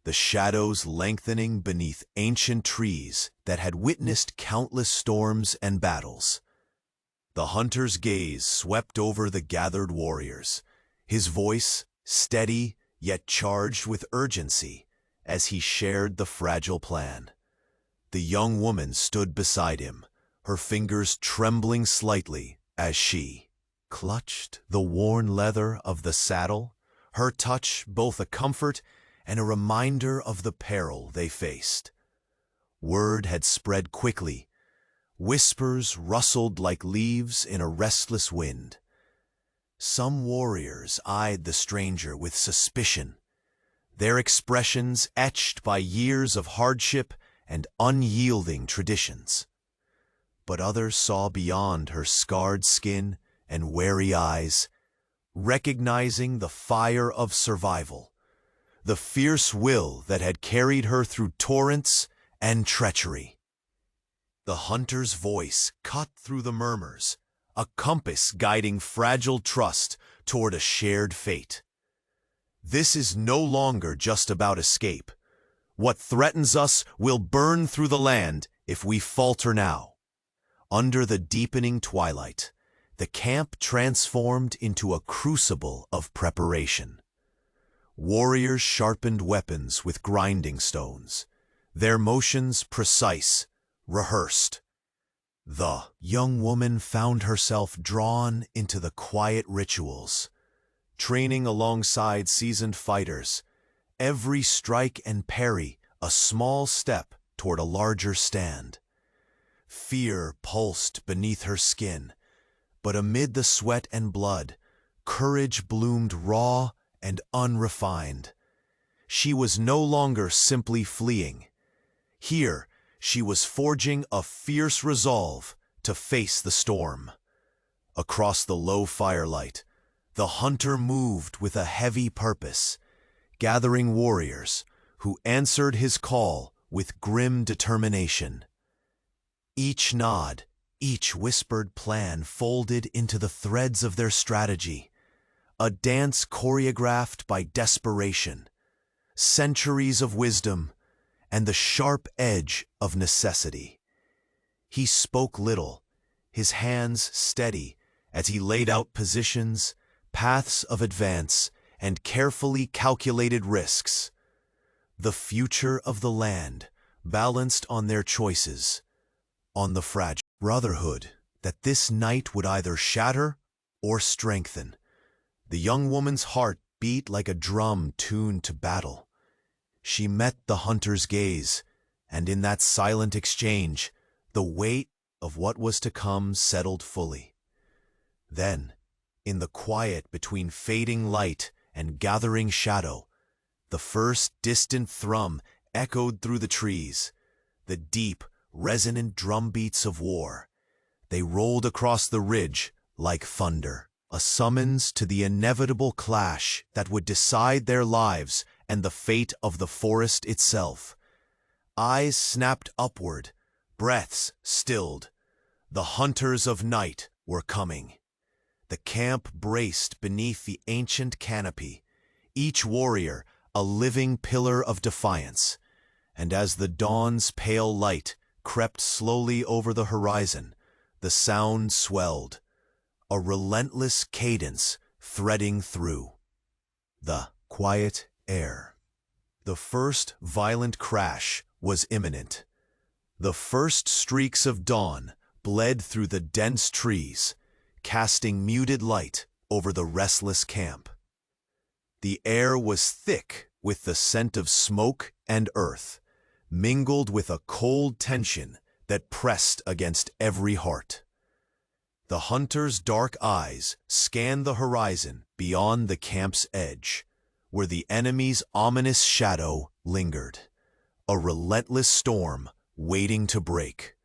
the shadows lengthening beneath ancient trees that had witnessed countless storms and battles. The hunter's gaze swept over the gathered warriors, his voice steady yet charged with urgency as he shared the fragile plan. The young woman stood beside him, her fingers trembling slightly as she clutched the worn leather of the saddle, her touch both a comfort and a reminder of the peril they faced. Word had spread quickly. Whispers rustled like leaves in a restless wind. Some warriors eyed the stranger with suspicion, their expressions etched by years of hardship and unyielding traditions. But others saw beyond her scarred skin and wary eyes, recognizing the fire of survival, the fierce will that had carried her through torrents and treachery. The hunter's voice cut through the murmurs, a compass guiding fragile trust toward a shared fate. This is no longer just about escape. What threatens us will burn through the land if we falter now. Under the deepening twilight, the camp transformed into a crucible of preparation. Warriors sharpened weapons with grinding stones, their motions precise, rehearsed. The young woman found herself drawn into the quiet rituals, training alongside seasoned fighters, every strike and parry a small step toward a larger stand. Fear pulsed beneath her skin, but amid the sweat and blood, courage bloomed raw and unrefined. She was no longer simply fleeing. Here, she was forging a fierce resolve to face the storm. Across the low firelight, the hunter moved with a heavy purpose, gathering warriors who answered his call with grim determination. Each nod, each whispered plan folded into the threads of their strategy, a dance choreographed by desperation, centuries of wisdom, and the sharp edge of necessity. He spoke little, his hands steady as he laid out positions, paths of advance, and carefully calculated risks. The future of the land balanced on their choices, on the fragile brotherhood that this night would either shatter or strengthen. The young woman's heart beat like a drum tuned to battle. She met the hunter's gaze, and in that silent exchange, the weight of what was to come settled fully. Then, in the quiet between fading light and gathering shadow, the first distant thrum echoed through the trees, the deep, resonant drumbeats of war. They rolled across the ridge like thunder, a summons to the inevitable clash that would decide their lives and the fate of the forest itself. Eyes snapped upward, breaths stilled. The hunters of night were coming. The camp braced beneath the ancient canopy, each warrior a living pillar of defiance. And as the dawn's pale light crept slowly over the horizon, the sound swelled, a relentless cadence threading through the quiet air. The first violent crash was imminent. The first streaks of dawn bled through the dense trees, casting muted light over the restless camp. The air was thick with the scent of smoke and earth, mingled with a cold tension that pressed against every heart. The hunter's dark eyes scanned the horizon beyond the camp's edge, where the enemy's ominous shadow lingered, a relentless storm waiting to break.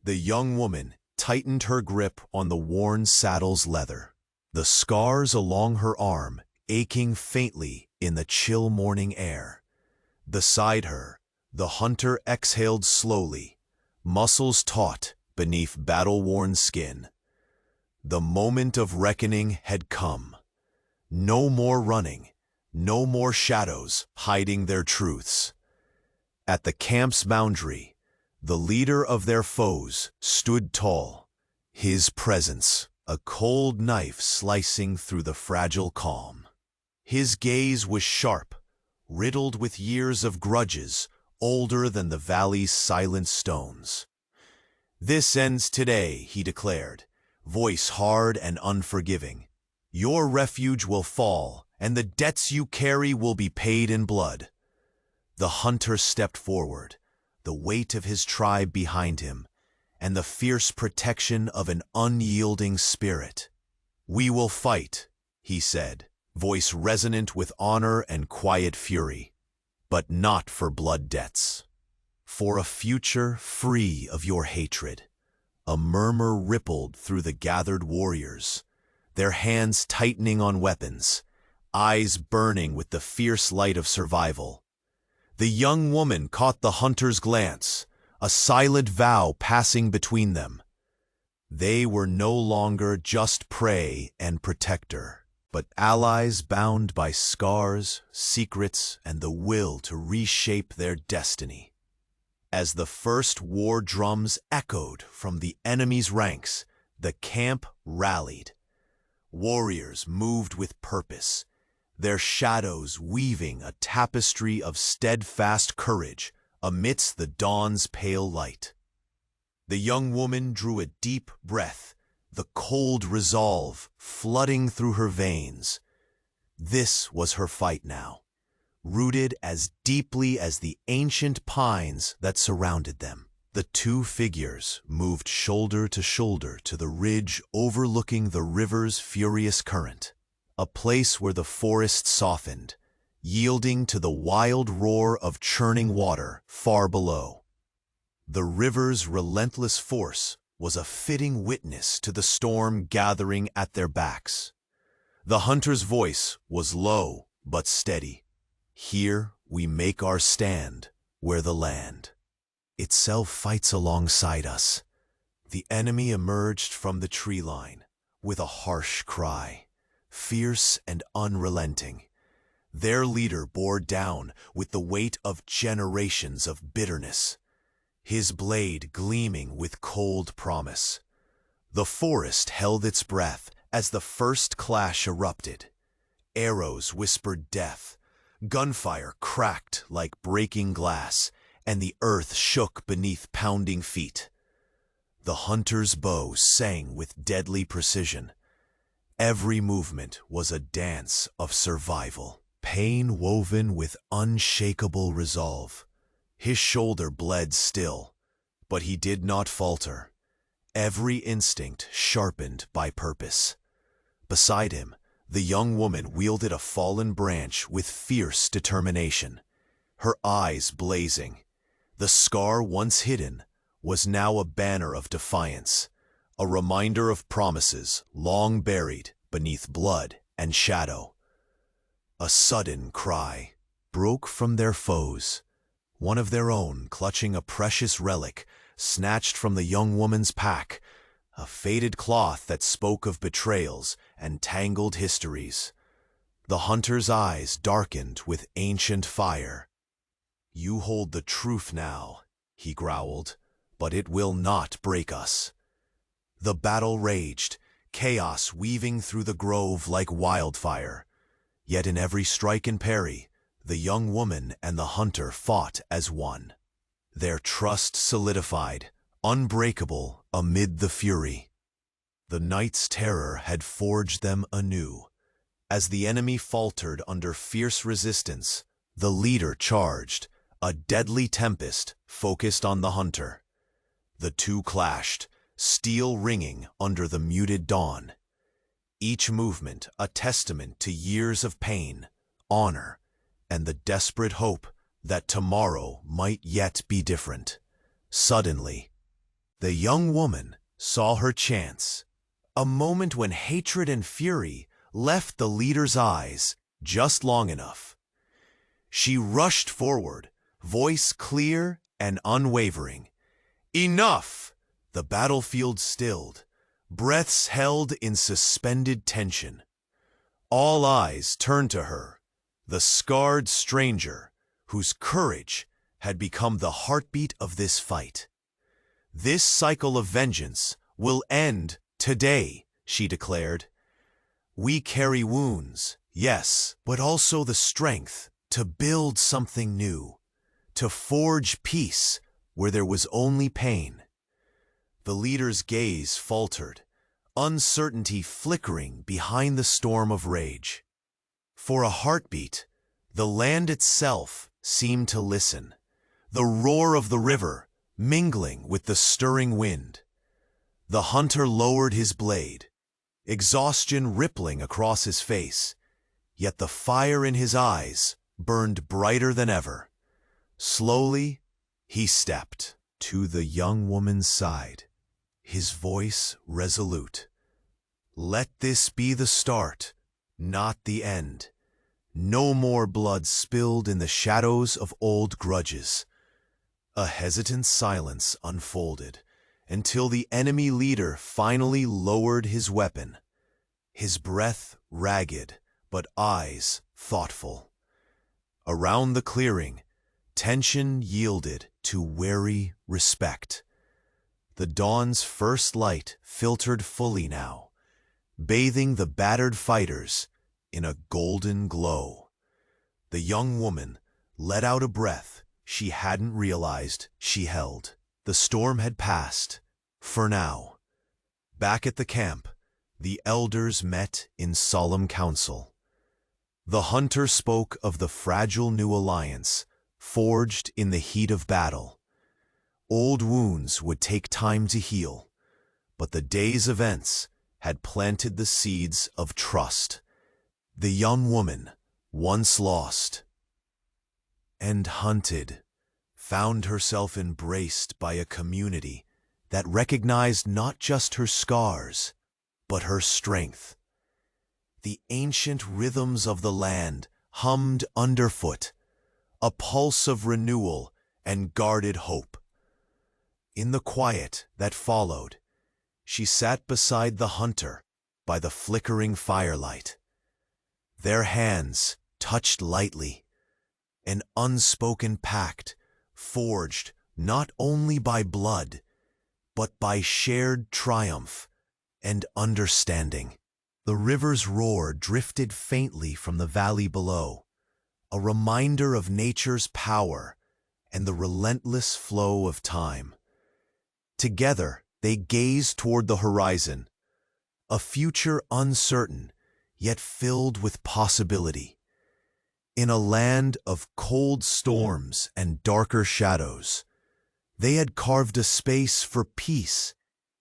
The young woman tightened her grip on the worn saddle's leather, the scars along her arm aching faintly in the chill morning air. Beside her, the hunter exhaled slowly, muscles taut beneath battle-worn skin. The moment of reckoning had come. No more running, no more shadows hiding their truths. At the camp's boundary, the leader of their foes stood tall, his presence a cold knife slicing through the fragile calm. His gaze was sharp, riddled with years of grudges older than the valley's silent stones. "This ends today," he declared, voice hard and unforgiving. "Your refuge will fall, and the debts you carry will be paid in blood." The hunter stepped forward, the weight of his tribe behind him, and the fierce protection of an unyielding spirit. "We will fight," he said, voice resonant with honor and quiet fury, "but not for blood debts. For a future free of your hatred." A murmur rippled through the gathered warriors, their hands tightening on weapons, eyes burning with the fierce light of survival. The young woman caught the hunter's glance, a silent vow passing between them. They were no longer just prey and protector, but allies bound by scars, secrets, and the will to reshape their destiny. As the first war drums echoed from the enemy's ranks, the camp rallied. Warriors moved with purpose, their shadows weaving a tapestry of steadfast courage amidst the dawn's pale light. The young woman drew a deep breath, the cold resolve flooding through her veins. This was her fight now, rooted as deeply as the ancient pines that surrounded them. The two figures moved shoulder to shoulder to the ridge overlooking the river's furious current, a place where the forest softened, yielding to the wild roar of churning water far below. The river's relentless force was a fitting witness to the storm gathering at their backs. The hunter's voice was low but steady. "Here we make our stand where the land itself fights alongside us." The enemy emerged from the tree line with a harsh cry, fierce and unrelenting. Their leader bore down with the weight of generations of bitterness, his blade gleaming with cold promise. The forest held its breath as the first clash erupted. Arrows whispered death, gunfire cracked like breaking glass, and the earth shook beneath pounding feet. The hunter's bow sang with deadly precision. Every movement was a dance of survival, pain woven with unshakable resolve. His shoulder bled still, but he did not falter, every instinct sharpened by purpose. Beside him, the young woman wielded a fallen branch with fierce determination, her eyes blazing. The scar once hidden was now a banner of defiance, a reminder of promises long buried beneath blood and shadow. A sudden cry broke from their foes, one of their own clutching a precious relic snatched from the young woman's pack, a faded cloth that spoke of betrayals and tangled histories. The hunter's eyes darkened with ancient fire. "You hold the truth now," he growled, "but it will not break us." The battle raged, chaos weaving through the grove like wildfire. Yet in every strike and parry, the young woman and the hunter fought as one. Their trust solidified, unbreakable amid the fury. The night's terror had forged them anew. As the enemy faltered under fierce resistance, the leader charged, a deadly tempest focused on the hunter. The two clashed, steel ringing under the muted dawn. Each movement a testament to years of pain, honor, and the desperate hope that tomorrow might yet be different. Suddenly, the young woman saw her chance, a moment when hatred and fury left the leader's eyes just long enough. She rushed forward, voice clear and unwavering. "Enough!" The battlefield stilled, breaths held in suspended tension. All eyes turned to her, the scarred stranger whose courage had become the heartbeat of this fight. "This cycle of vengeance will end today," she declared. "We carry wounds, yes, but also the strength to build something new, to forge peace where there was only pain." The leader's gaze faltered, uncertainty flickering behind the storm of rage. For a heartbeat, the land itself seemed to listen, the roar of the river mingling with the stirring wind. The hunter lowered his blade, exhaustion rippling across his face, yet the fire in his eyes burned brighter than ever. Slowly, he stepped to the young woman's side, his voice resolute. "Let this be the start, not the end. No more blood spilled in the shadows of old grudges." A hesitant silence unfolded until the enemy leader finally lowered his weapon, his breath ragged but eyes thoughtful. Around the clearing, tension yielded to wary respect. The dawn's first light filtered fully now, bathing the battered fighters in a golden glow. The young woman let out a breath she hadn't realized she held. The storm had passed, for now. Back at the camp, the elders met in solemn council. The hunter spoke of the fragile new alliance, forged in the heat of battle. Old wounds would take time to heal, but the day's events had planted the seeds of trust. The young woman, once lost and hunted, found herself embraced by a community that recognized not just her scars, but her strength. The ancient rhythms of the land hummed underfoot, a pulse of renewal and guarded hope. In the quiet that followed, she sat beside the hunter by the flickering firelight. Their hands touched lightly, an unspoken pact forged not only by blood, but by shared triumph and understanding. The river's roar drifted faintly from the valley below, a reminder of nature's power and the relentless flow of time. Together, they gazed toward the horizon, a future uncertain, yet filled with possibility. In a land of cold storms and darker shadows, they had carved a space for peace,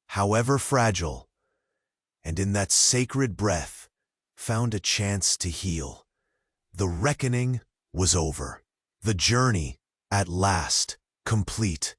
however fragile, and in that sacred breath found a chance to heal. The reckoning was over, the journey at last complete.